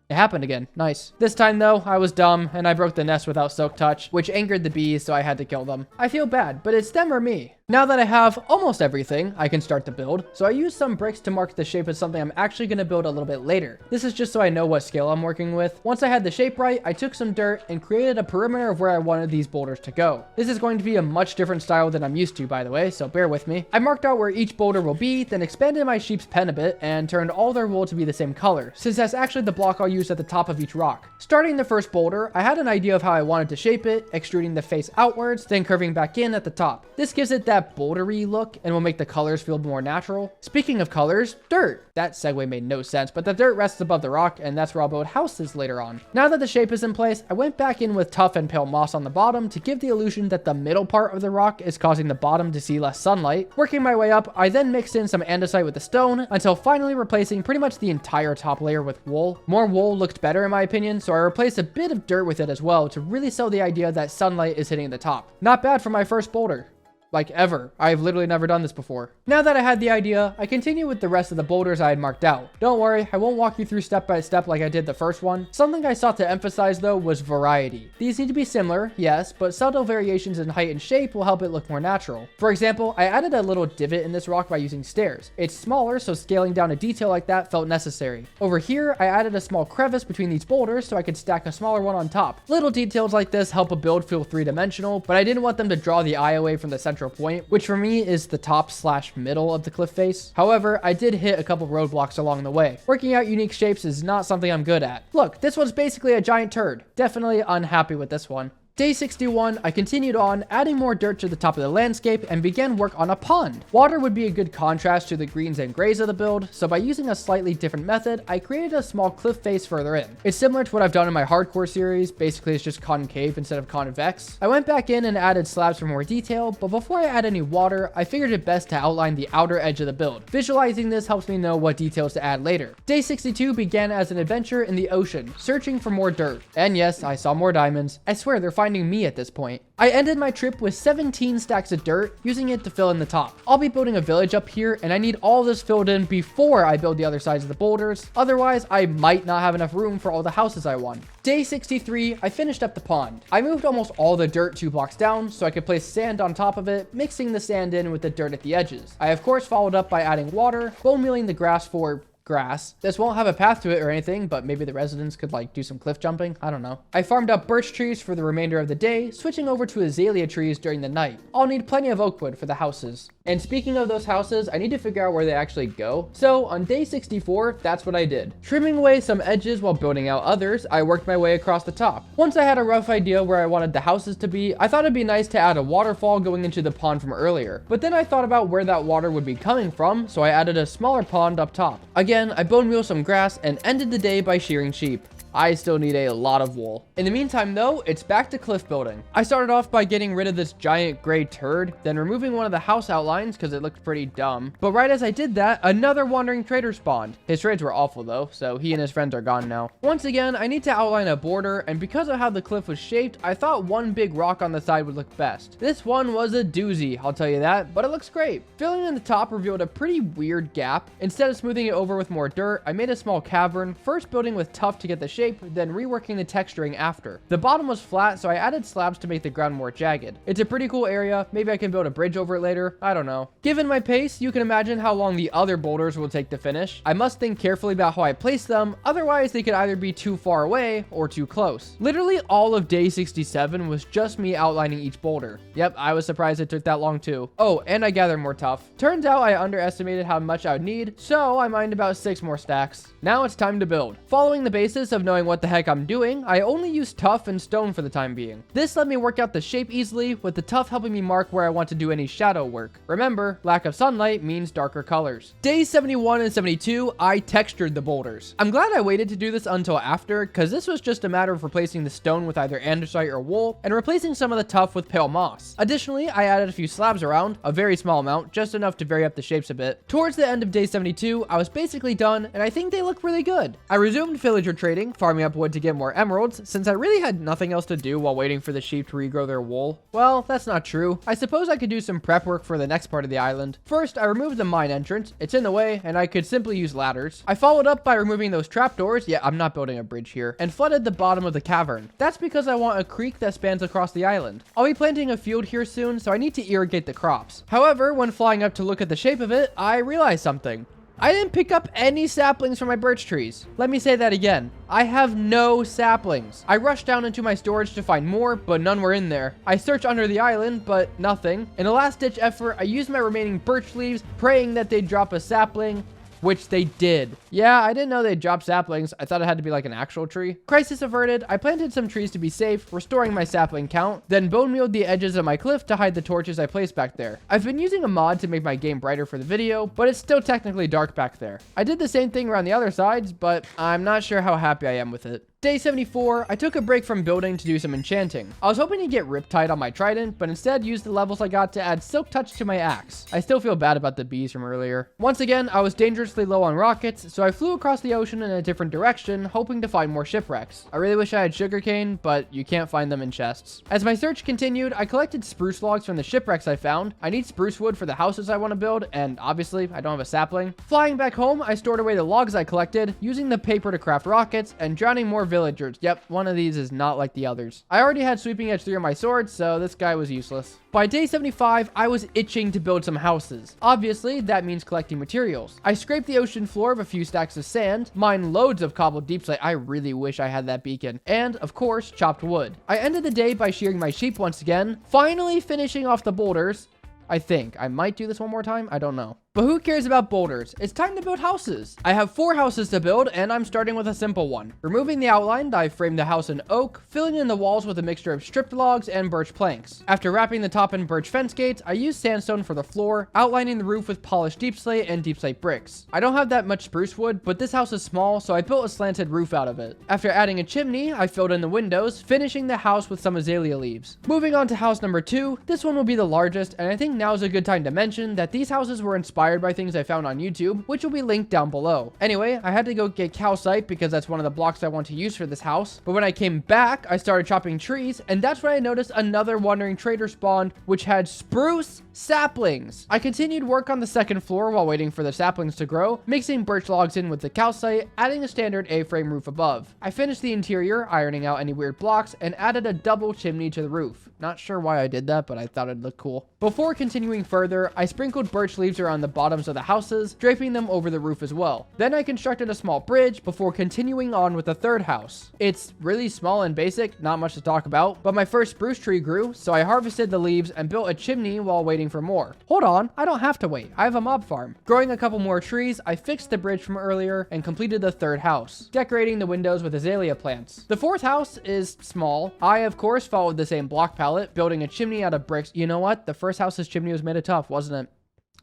It happened again. Nice. This time though, I was dumb and I broke the nest without silk touch, which angered the bees, so I had to kill them. I feel bad, but it's them or me. Now that I have almost everything, I can start the build. So I used some bricks to mark the shape of something I'm actually going to build a little bit later. This is just so I know what scale I'm working with. Once I had the shape right, I took some dirt and created a perimeter of where I wanted these boulders to go. This is going to be a much different style than I'm used to, by the way, so bear with me. I marked out where each boulder will be, then expanded my sheep's pen a bit and turned all their wool to be the same color, since that's actually the block I'll use at the top of each rock. Starting the first boulder, I had an idea of how I wanted to shape it, extruding the face outwards, then curving back in at the top. This gives it that that bouldery look and will make the colors feel more natural. Speaking of colors, dirt. That segue made no sense, but the dirt rests above the rock, and that's where I'll build houses later on. Now that the shape is in place, I went back in with tuff and pale moss on the bottom to give the illusion that the middle part of the rock is causing the bottom to see less sunlight. Working my way up, I then mixed in some andesite with the stone until finally replacing pretty much the entire top layer with wool. More wool looked better in my opinion, so I replaced a bit of dirt with it as well to really sell the idea that sunlight is hitting the top. Not bad for my first boulder. Like ever. I've literally never done this before. Now that I had the idea, I continue with the rest of the boulders I had marked out. Don't worry, I won't walk you through step by step like I did the first one. Something I sought to emphasize though was variety. These need to be similar, yes, but subtle variations in height and shape will help it look more natural. For example, I added a little divot in this rock by using stairs. It's smaller, so scaling down a detail like that felt necessary. Over here, I added a small crevice between these boulders so I could stack a smaller one on top. Little details like this help a build feel three-dimensional, but I didn't want them to draw the eye away from the central point, which for me is the top/middle of the cliff face. However, I did hit a couple roadblocks along the way. Working out unique shapes is not something I'm good at. Look, this one's basically a giant turd. Definitely unhappy with this one. Day 61, I continued on, adding more dirt to the top of the landscape and began work on a pond. Water would be a good contrast to the greens and grays of the build, so by using a slightly different method, I created a small cliff face further in. It's similar to what I've done in my hardcore series, basically it's just concave instead of convex. I went back in and added slabs for more detail, but before I add any water, I figured it best to outline the outer edge of the build. Visualizing this helps me know what details to add later. Day 62 began as an adventure in the ocean, searching for more dirt. And yes, I saw more diamonds. I swear they're finding me at this point. I ended my trip with 17 stacks of dirt, using it to fill in the top. I'll be building a village up here, and I need all this filled in before I build the other sides of the boulders. Otherwise, I might not have enough room for all the houses I want. Day 63, I finished up the pond. I moved almost all the dirt 2 blocks down so I could place sand on top of it, mixing the sand in with the dirt at the edges. I of course followed up by adding water, bone mealing the grass for grass. This won't have a path to it or anything, but maybe the residents could like do some cliff jumping. I don't know. I farmed up birch trees for the remainder of the day, switching over to azalea trees during the night. I'll need plenty of oak wood for the houses. And speaking of those houses, I need to figure out where they actually go. So on day 64, that's what I did. Trimming away some edges while building out others, I worked my way across the top. Once I had a rough idea where I wanted the houses to be, I thought it'd be nice to add a waterfall going into the pond from earlier. But then I thought about where that water would be coming from, so I added a smaller pond up top. Again, I bone meal some grass and ended the day by shearing sheep. I still need a lot of wool. In the meantime though, it's back to cliff building. I started off by getting rid of this giant gray turd, then removing one of the house outlines because it looked pretty dumb. But right as I did that, another wandering trader spawned. His trades were awful though, so he and his friends are gone now. Once again, I need to outline a border, and because of how the cliff was shaped, I thought one big rock on the side would look best. This one was a doozy, I'll tell you that, but it looks great. Filling in the top revealed a pretty weird gap. Instead of smoothing it over with more dirt, I made a small cavern, first building with tuff to get the shape, then reworking the texturing after. The bottom was flat, so I added slabs to make the ground more jagged. It's a pretty cool area. Maybe I can build a bridge over it later. I don't know. Given my pace, you can imagine how long the other boulders will take to finish. I must think carefully about how I place them, otherwise they could either be too far away or too close. Literally all of day 67 was just me outlining each boulder. Yep, I was surprised it took that long too. Oh, and I gathered more tuff. Turns out I underestimated how much I would need, so I mined about 6 more stacks. Now it's time to build. Following the basis of knowing what the heck I'm doing, I only use tuff and stone for the time being. This let me work out the shape easily, with the tuff helping me mark where I want to do any shadow work. Remember, lack of sunlight means darker colors. Days 71 and 72, I textured the boulders. I'm glad I waited to do this until after, cause this was just a matter of replacing the stone with either andesite or wool, and replacing some of the tuff with pale moss. Additionally, I added a few slabs around, a very small amount, just enough to vary up the shapes a bit. Towards the end of day 72, I was basically done, and I think they look really good. I resumed villager trading, farming up wood to get more emeralds, since I really had nothing else to do while waiting for the sheep to regrow their wool. Well, that's not true. I suppose I could do some prep work for the next part of the island. First, I removed the mine entrance. It's in the way, and I could simply use ladders. I followed up by removing those trapdoors. Yeah, I'm not building a bridge here. And flooded the bottom of the cavern. That's because I want a creek that spans across the island. I'll be planting a field here soon, so I need to irrigate the crops. However, when flying up to look at the shape of it, I realized something. I didn't pick up any saplings from my birch trees. Let me say that again. I have no saplings. I rushed down into my storage to find more, but none were in there. I searched under the island, but nothing. In a last-ditch effort, I used my remaining birch leaves, praying that they'd drop a sapling, which they did. Yeah, I didn't know they'd drop saplings. I thought it had to be like an actual tree. Crisis averted. I planted some trees to be safe, restoring my sapling count, then bone mealed the edges of my cliff to hide the torches I placed back there. I've been using a mod to make my game brighter for the video, but it's still technically dark back there. I did the same thing around the other sides, but I'm not sure how happy I am with it. Day 74, I took a break from building to do some enchanting. I was hoping to get Riptide on my trident, but instead used the levels I got to add Silk Touch to my axe. I still feel bad about the bees from earlier. Once again, I was dangerously low on rockets, so I flew across the ocean in a different direction, hoping to find more shipwrecks. I really wish I had sugarcane, but you can't find them in chests. As my search continued, I collected spruce logs from the shipwrecks I found. I need spruce wood for the houses I want to build, and obviously, I don't have a sapling. Flying back home, I stored away the logs I collected, using the paper to craft rockets, and drowning more villagers. Yep, one of these is not like the others. I already had Sweeping Edge 3 on my sword, so this guy was useless. By day 75, I was itching to build some houses. Obviously, that means collecting materials. I scraped the ocean floor of a few stacks of sand, mined loads of cobbled deep slate. I really wish I had that beacon. And, of course, chopped wood. I ended the day by shearing my sheep once again, finally finishing off the boulders. I think. I might do this one more time. I don't know. But who cares about boulders? It's time to build houses. I have 4 houses to build, and I'm starting with a simple one. Removing the outline, I framed the house in oak, filling in the walls with a mixture of stripped logs and birch planks. After wrapping the top in birch fence gates, I used sandstone for the floor, outlining the roof with polished deep slate and deep slate bricks. I don't have that much spruce wood, but this house is small, so I built a slanted roof out of it. After adding a chimney, I filled in the windows, finishing the house with some azalea leaves. Moving on to house number 2, this one will be the largest, and I think now is a good time to mention that these houses were inspired by things I found on YouTube, which will be linked down below. Anyway, I had to go get calcite because that's one of the blocks I want to use for this house. But when I came back, I started chopping trees, and that's when I noticed another wandering trader spawned, which had spruce saplings. I continued work on the second floor while waiting for the saplings to grow, mixing birch logs in with the calcite, adding a standard A-frame roof above. I finished the interior, ironing out any weird blocks, and added a double chimney to the roof. Not sure why I did that, but I thought it'd look cool. Before continuing further, I sprinkled birch leaves around the bottoms of the houses, draping them over the roof as well. Then I constructed a small bridge before continuing on with the third house. It's really small and basic, not much to talk about, but my first spruce tree grew, so I harvested the leaves and built a chimney while waiting for more. Hold on, I don't have to wait. I have a mob farm. Growing a couple more trees, I fixed the bridge from earlier and completed the third house, decorating the windows with azalea plants. The fourth house is small. I, of course, followed the same block palette, building a chimney out of bricks. You know what? The first house's chimney was made of tuff, wasn't it?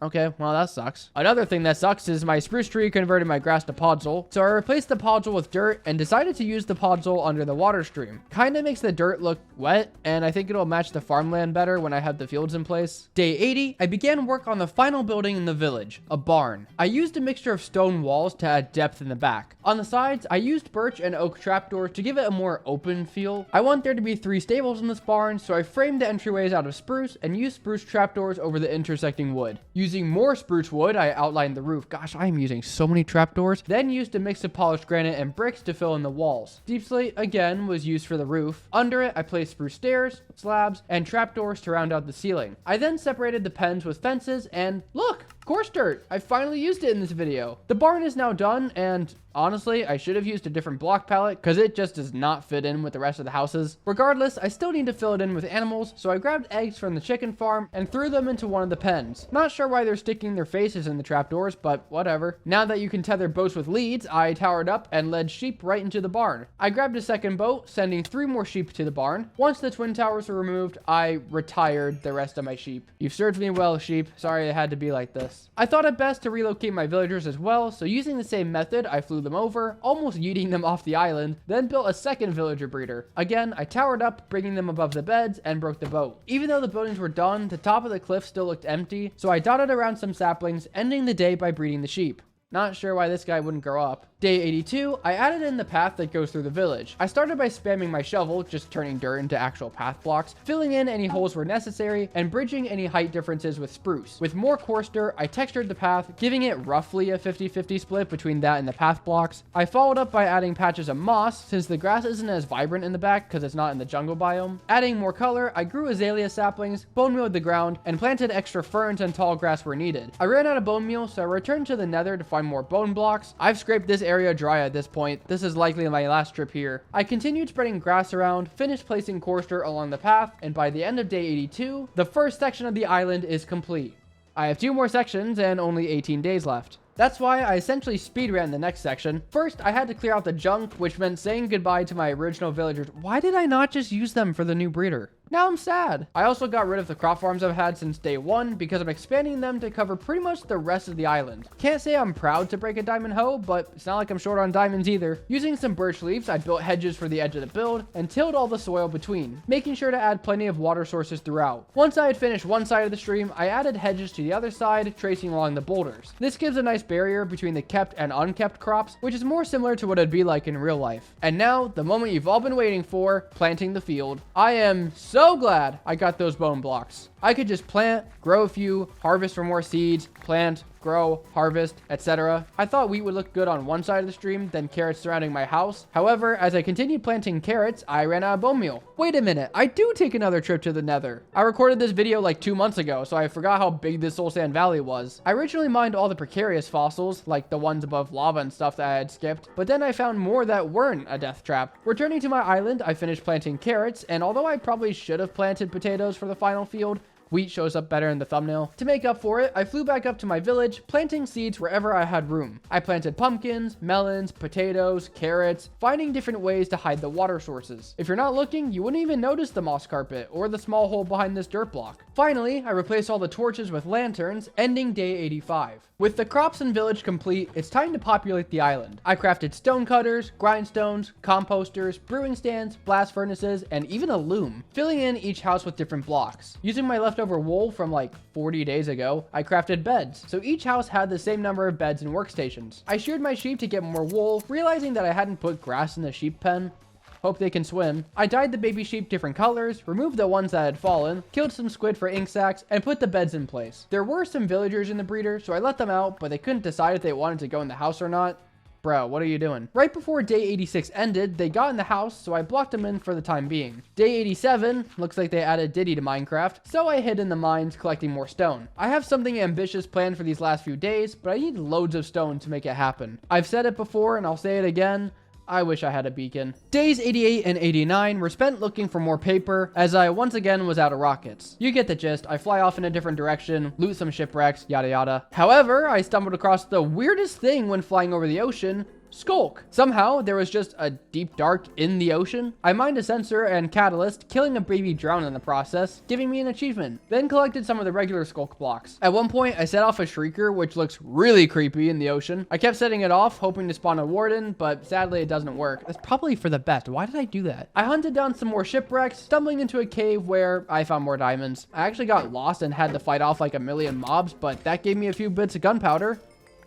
Okay, well, that sucks. Another thing that sucks is my spruce tree converted my grass to podzol, so I replaced the podzol with dirt and decided to use the podzol under the water stream. Kinda makes the dirt look wet, and I think it'll match the farmland better when I have the fields in place. Day 80, I began work on the final building in the village, a barn. I used a mixture of stone walls to add depth in the back. On the sides, I used birch and oak trapdoors to give it a more open feel. I want there to be 3 stables in this barn, so I framed the entryways out of spruce and used spruce trapdoors over the intersecting wood. Using more spruce wood, I outlined the roof. Gosh, I am using so many trapdoors. Then used a mix of polished granite and bricks to fill in the walls. Deep slate, again, was used for the roof. Under it, I placed spruce stairs, slabs, and trapdoors to round out the ceiling. I then separated the pens with fences, and look! Coarse dirt! I finally used it in this video. The barn is now done, and honestly, I should have used a different block palette because it just does not fit in with the rest of the houses. Regardless, I still need to fill it in with animals, so I grabbed eggs from the chicken farm and threw them into one of the pens. Not sure why they're sticking their faces in the trapdoors, but whatever. Now that you can tether boats with leads, I towered up and led sheep right into the barn. I grabbed a second boat, sending 3 more sheep to the barn. Once the twin towers were removed, I retired the rest of my sheep. You've served me well, sheep. Sorry it had to be like this. I thought it best to relocate my villagers as well, so using the same method, I flew them over, almost yeeting them off the island, then built a second villager breeder. Again, I towered up, bringing them above the beds, and broke the boat. Even though the buildings were done, the top of the cliff still looked empty, so I dotted around some saplings, ending the day by breeding the sheep. Not sure why this guy wouldn't grow up. Day 82, I added in the path that goes through the village. I started by spamming my shovel, just turning dirt into actual path blocks, filling in any holes where necessary, and bridging any height differences with spruce. With more coarse dirt, I textured the path, giving it roughly a 50-50 split between that and the path blocks. I followed up by adding patches of moss, since the grass isn't as vibrant in the back because it's not in the jungle biome. Adding more color, I grew azalea saplings, bone mealed the ground, and planted extra ferns and tall grass where needed. I ran out of bone meal, so I returned to the nether to find more bone blocks. I've scraped this area dry at this point. This is likely my last trip here. I continued spreading grass around, finished placing coarse dirt along the path, and by the end of day 82, the first section of the island is complete. I have 2 more sections and only 18 days left. That's why I essentially speedran the next section. First, I had to clear out the junk, which meant saying goodbye to my original villagers. Why did I not just use them for the new breeder? Now I'm sad. I also got rid of the crop farms I've had since day one because I'm expanding them to cover pretty much the rest of the island. Can't say I'm proud to break a diamond hoe, but it's not like I'm short on diamonds either. Using some birch leaves, I built hedges for the edge of the build and tilled all the soil between, making sure to add plenty of water sources throughout. Once I had finished one side of the stream, I added hedges to the other side, tracing along the boulders. This gives a nice barrier between the kept and unkept crops, which is more similar to what it'd be like in real life. And now, the moment you've all been waiting for, planting the field. I am so glad I got those bone blocks. I could just plant, grow a few, harvest for more seeds, plant, grow, harvest, etc. I thought wheat would look good on one side of the stream, then carrots surrounding my house. However, as I continued planting carrots, I ran out of bone meal. Wait a minute, I do take another trip to the nether. I recorded this video like 2 months ago, so I forgot how big this Soul Sand Valley was. I originally mined all the precarious fossils, like the ones above lava and stuff that I had skipped, but then I found more that weren't a death trap. Returning to my island, I finished planting carrots, and although I probably should have planted potatoes for the final field, wheat shows up better in the thumbnail. To make up for it, I flew back up to my village, planting seeds wherever I had room. I planted pumpkins, melons, potatoes, carrots, finding different ways to hide the water sources. If you're not looking, you wouldn't even notice the moss carpet or the small hole behind this dirt block. Finally, I replaced all the torches with lanterns, ending day 85. With the crops and village complete, it's time to populate the island. I crafted stone cutters, grindstones, composters, brewing stands, blast furnaces, and even a loom, filling in each house with different blocks. Using my leftover wool from like 40 days ago, I crafted beds, so each house had the same number of beds and workstations. I sheared my sheep to get more wool, realizing that I hadn't put grass in the sheep pen. Hope they can swim. I dyed the baby sheep different colors, removed the ones that had fallen, killed some squid for ink sacs, and put the beds in place. There were some villagers in the breeder, so I let them out, but they couldn't decide if they wanted to go in the house or not. Bro, what are you doing? Right before day 86 ended, they got in the house, so I blocked them in for the time being. Day 87, looks like they added Diddy to Minecraft, so I hid in the mines collecting more stone. I have something ambitious planned for these last few days, but I need loads of stone to make it happen. I've said it before, and I'll say it again. I wish I had a beacon. Days 88 and 89 were spent looking for more paper, as I once again was out of rockets. You get the gist. I fly off in a different direction, loot some shipwrecks, yada yada. However, I stumbled across the weirdest thing when flying over the ocean: Skulk. Somehow, there was just a deep dark in the ocean. I mined a sensor and catalyst, killing a baby drown in the process, giving me an achievement. Then collected some of the regular Skulk blocks. At one point, I set off a Shrieker, which looks really creepy in the ocean. I kept setting it off, hoping to spawn a Warden, but sadly it doesn't work. That's probably for the best. Why did I do that? I hunted down some more shipwrecks, stumbling into a cave where I found more diamonds. I actually got lost and had to fight off like a million mobs, but that gave me a few bits of gunpowder.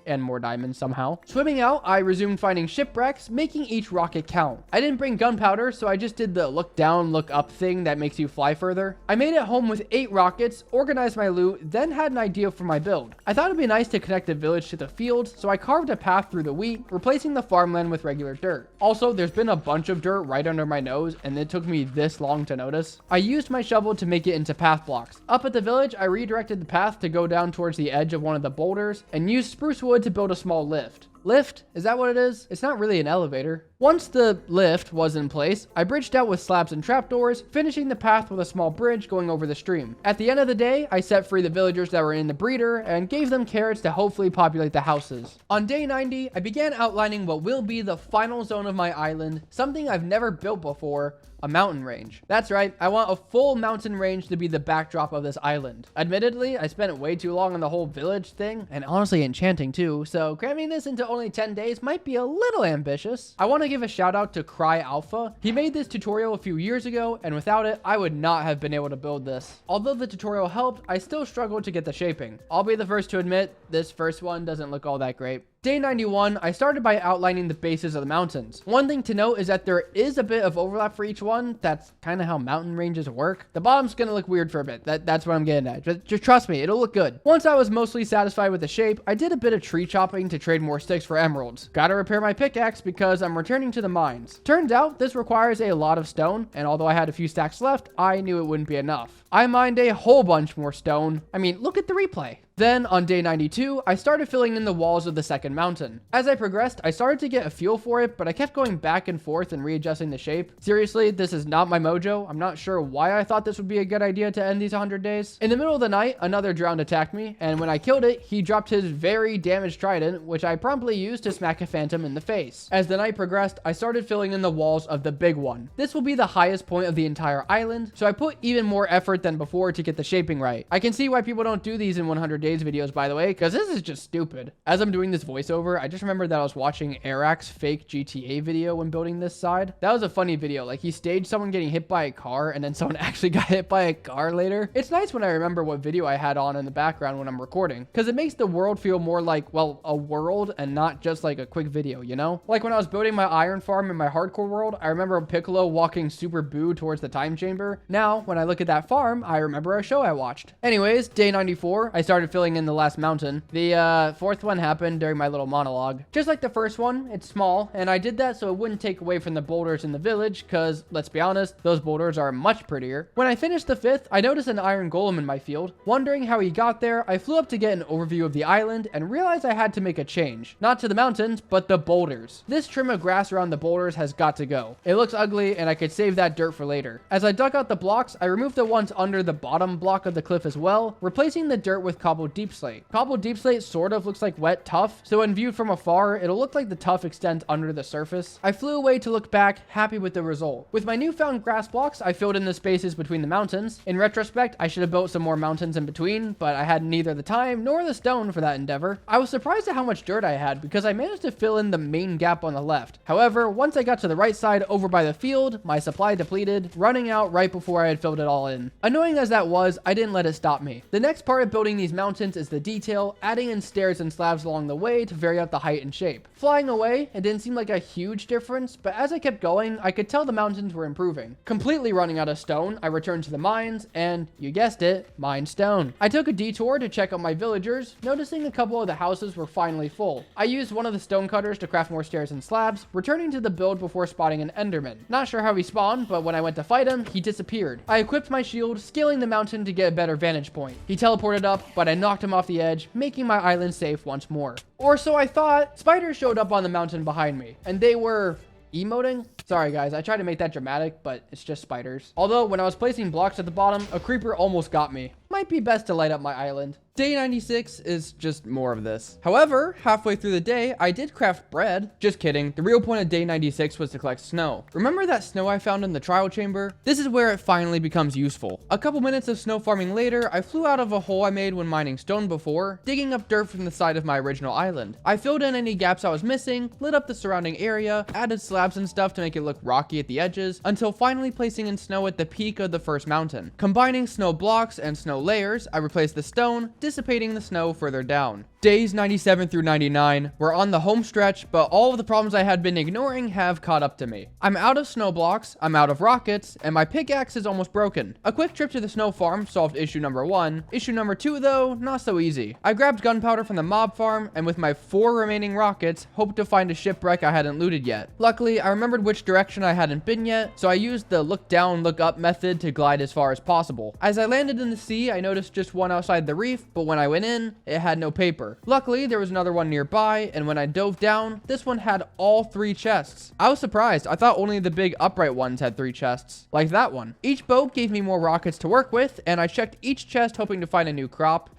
And more diamonds somehow. Swimming out, I resumed finding shipwrecks, making each rocket count. I didn't bring gunpowder, so I just did the look down, look up thing that makes you fly further. I made it home with 8 rockets, organized my loot, then had an idea for my build. I thought it'd be nice to connect the village to the field, so I carved a path through the wheat, replacing the farmland with regular dirt. Also, there's been a bunch of dirt right under my nose, and it took me this long to notice. I used my shovel to make it into path blocks. Up at the village, I redirected the path to go down towards the edge of one of the boulders, and used spruce wood to build a small lift. Lift? Is that what it is? It's not really an elevator. Once the lift was in place, I bridged out with slabs and trapdoors, finishing the path with a small bridge going over the stream. At the end of the day, I set free the villagers that were in the breeder and gave them carrots to hopefully populate the houses. On day 90, I began outlining what will be the final zone of my island, something I've never built before: a mountain range. That's right, I want a full mountain range to be the backdrop of this island. Admittedly, I spent way too long on the whole village thing, and honestly enchanting too, so cramming this into only 10 days might be a little ambitious. I want to give a shout out to Cry Alpha. He made this tutorial a few years ago, and without it, I would not have been able to build this. Although the tutorial helped, I still struggled to get the shaping. I'll be the first to admit, this first one doesn't look all that great. Day 91, I started by outlining the bases of the mountains. One thing to note is that there is a bit of overlap for each one. That's kind of how mountain ranges work. The bottom's gonna look weird for a bit. That's what I'm getting at. Just trust me, it'll look good. Once I was mostly satisfied with the shape, I did a bit of tree chopping to trade more sticks for emeralds. Gotta repair my pickaxe because I'm returning to the mines. Turns out this requires a lot of stone, and although I had a few stacks left, I knew it wouldn't be enough. I mined a whole bunch more stone. I mean, look at the replay. Then, on day 92, I started filling in the walls of the second mountain. As I progressed, I started to get a feel for it, but I kept going back and forth and readjusting the shape. Seriously, this is not my mojo. I'm not sure why I thought this would be a good idea to end these 100 days. In the middle of the night, another drowned attacked me, and when I killed it, he dropped his very damaged trident, which I promptly used to smack a phantom in the face. As the night progressed, I started filling in the walls of the big one. This will be the highest point of the entire island, so I put even more effort than before to get the shaping right. I can see why people don't do these in 100 days videos, by the way, because this is just stupid. As I'm doing this voiceover, I just remembered that I was watching Arak's fake GTA video when building this side. That was a funny video. Like, he staged someone getting hit by a car, and then someone actually got hit by a car later. It's nice when I remember what video I had on in the background when I'm recording, because it makes the world feel more like, well, a world and not just like a quick video, you know? Like when I was building my iron farm in my hardcore world, I remember Piccolo walking super boo towards the time chamber. Now, when I look at that farm, I remember a show I watched. Anyways, day 94, I started filling in the last mountain. The fourth one happened during my little monologue. Just like the first one, it's small, and I did that so it wouldn't take away from the boulders in the village, because, let's be honest, those boulders are much prettier. When I finished the fifth, I noticed an iron golem in my field. Wondering how he got there, I flew up to get an overview of the island and realized I had to make a change. Not to the mountains, but the boulders. This trim of grass around the boulders has got to go. It looks ugly, and I could save that dirt for later. As I dug out the blocks, I removed the ones under the bottom block of the cliff as well, replacing the dirt with cobbled deep slate. Cobbled deep slate sort of looks like wet tuff, so when viewed from afar, it'll look like the tuff extends under the surface. I flew away to look back, happy with the result. With my newfound grass blocks, I filled in the spaces between the mountains. In retrospect, I should have built some more mountains in between, but I had neither the time nor the stone for that endeavor. I was surprised at how much dirt I had because I managed to fill in the main gap on the left. However, once I got to the right side over by the field, my supply depleted, running out right before I had filled it all in. Annoying as that was, I didn't let it stop me. The next part of building these mountains is the detail, adding in stairs and slabs along the way to vary out the height and shape. Flying away, it didn't seem like a huge difference, but as I kept going, I could tell the mountains were improving. Completely running out of stone, I returned to the mines, and you guessed it, mined stone. I took a detour to check out my villagers, noticing a couple of the houses were finally full. I used one of the stone cutters to craft more stairs and slabs, returning to the build before spotting an enderman. Not sure how he spawned, but when I went to fight him, he disappeared. I equipped my shield, scaling the mountain to get a better vantage point. He teleported up, but I knocked him off the edge, making my island safe once more. Or so I thought. Spiders showed up on the mountain behind me, and they were emoting. Sorry guys, I tried to make that dramatic, but it's just spiders. Although when I was placing blocks at the bottom, a creeper almost got me. Might be best to light up my island. Day 96 is just more of this. However, halfway through the day, I did craft bread. Just kidding. The real point of day 96 was to collect snow. Remember that snow I found in the trial chamber? This is where it finally becomes useful. A couple minutes of snow farming later, I flew out of a hole I made when mining stone before, digging up dirt from the side of my original island. I filled in any gaps I was missing, lit up the surrounding area, added slabs and stuff to make it look rocky at the edges, until finally placing in snow at the peak of the first mountain. Combining snow blocks and snow layers, I replaced the stone, dissipating the snow further down. Days 97 through 99 were on the home stretch, but all of the problems I had been ignoring have caught up to me. I'm out of snow blocks, I'm out of rockets, and my pickaxe is almost broken. A quick trip to the snow farm solved issue number 1. Issue number 2 though, not so easy. I grabbed gunpowder from the mob farm, and with my 4 remaining rockets, hoped to find a shipwreck I hadn't looted yet. Luckily, I remembered which direction I hadn't been yet, so I used the look down, look up method to glide as far as possible. As I landed in the sea, I noticed just one outside the reef, but when I went in, it had no paper. Luckily, there was another one nearby, and when I dove down, this one had all 3 chests. I was surprised. I thought only the big upright ones had 3 chests, like that one. Each boat gave me more rockets to work with, and I checked each chest hoping to find a new crop.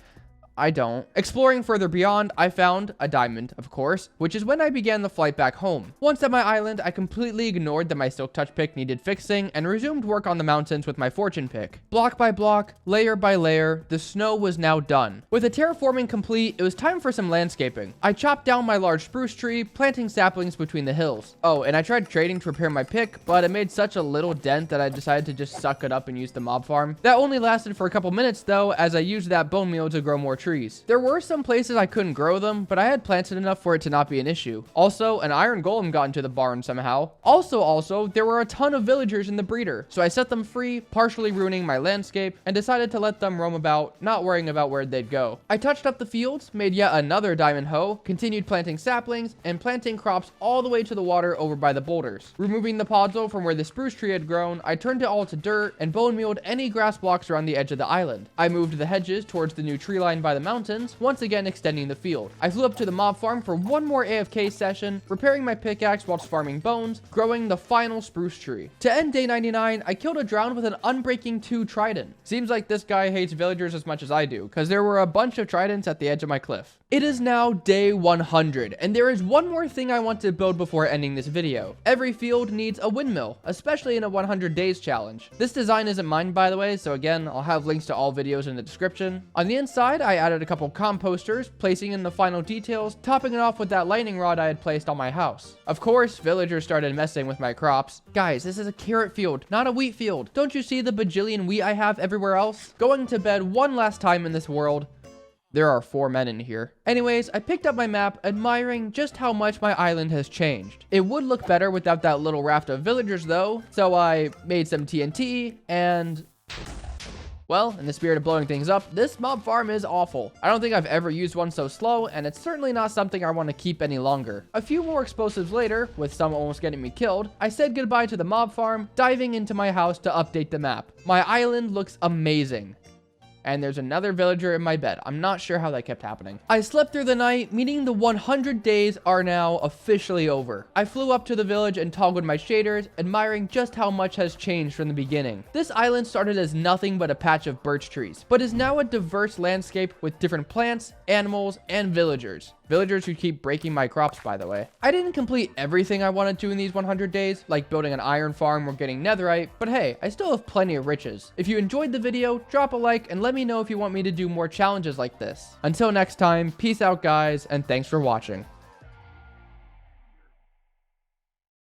I don't. Exploring further beyond, I found a diamond, of course, which is when I began the flight back home. Once at my island, I completely ignored that my silk touch pick needed fixing and resumed work on the mountains with my fortune pick. Block by block, layer by layer, the snow was now done. With the terraforming complete, it was time for some landscaping. I chopped down my large spruce tree, planting saplings between the hills. Oh, and I tried trading to repair my pick, but it made such a little dent that I decided to just suck it up and use the mob farm. That only lasted for a couple minutes though, as I used that bone meal to grow more trees. There were some places I couldn't grow them, but I had planted enough for it to not be an issue. Also, an iron golem got into the barn somehow. Also, there were a ton of villagers in the breeder, so I set them free, partially ruining my landscape, and decided to let them roam about, not worrying about where they'd go. I touched up the fields, made yet another diamond hoe, continued planting saplings, and planting crops all the way to the water over by the boulders. Removing the podzol from where the spruce tree had grown, I turned it all to dirt and bone mealed any grass blocks around the edge of the island. I moved the hedges towards the new tree line by by the mountains, once again extending the field. I flew up to the mob farm for one more AFK session, repairing my pickaxe whilst farming bones, growing the final spruce tree. To end day 99, I killed a drowned with an Unbreaking 2 trident. Seems like this guy hates villagers as much as I do, because there were a bunch of tridents at the edge of my cliff. It is now day 100, and there is one more thing I want to build before ending this video. Every field needs a windmill, especially in a 100 days challenge. This design isn't mine, by the way, so again, I'll have links to all videos in the description. On the inside, I added a couple composters, placing in the final details, topping it off with that lightning rod I had placed on my house. Of course, villagers started messing with my crops. Guys, this is a carrot field, not a wheat field. Don't you see the bajillion wheat I have everywhere else? Going to bed one last time in this world. There are 4 men in here. Anyways, I picked up my map, admiring just how much my island has changed. It would look better without that little raft of villagers though, so I made some TNT, and well, in the spirit of blowing things up, this mob farm is awful. I don't think I've ever used one so slow, and it's certainly not something I want to keep any longer. A few more explosives later, with some almost getting me killed, I said goodbye to the mob farm, diving into my house to update the map. My island looks amazing. And there's another villager in my bed. I'm not sure how that kept happening. I slept through the night, meaning the 100 days are now officially over. I flew up to the village and toggled my shaders, admiring just how much has changed from the beginning. This island started as nothing but a patch of birch trees, but is now a diverse landscape with different plants, animals, and villagers. Villagers who keep breaking my crops, by the way. I didn't complete everything I wanted to in these 100 days, like building an iron farm or getting netherite, but hey, I still have plenty of riches. If you enjoyed the video, drop a like and let me know if you want me to do more challenges like this. Until next time, peace out guys, and thanks for watching.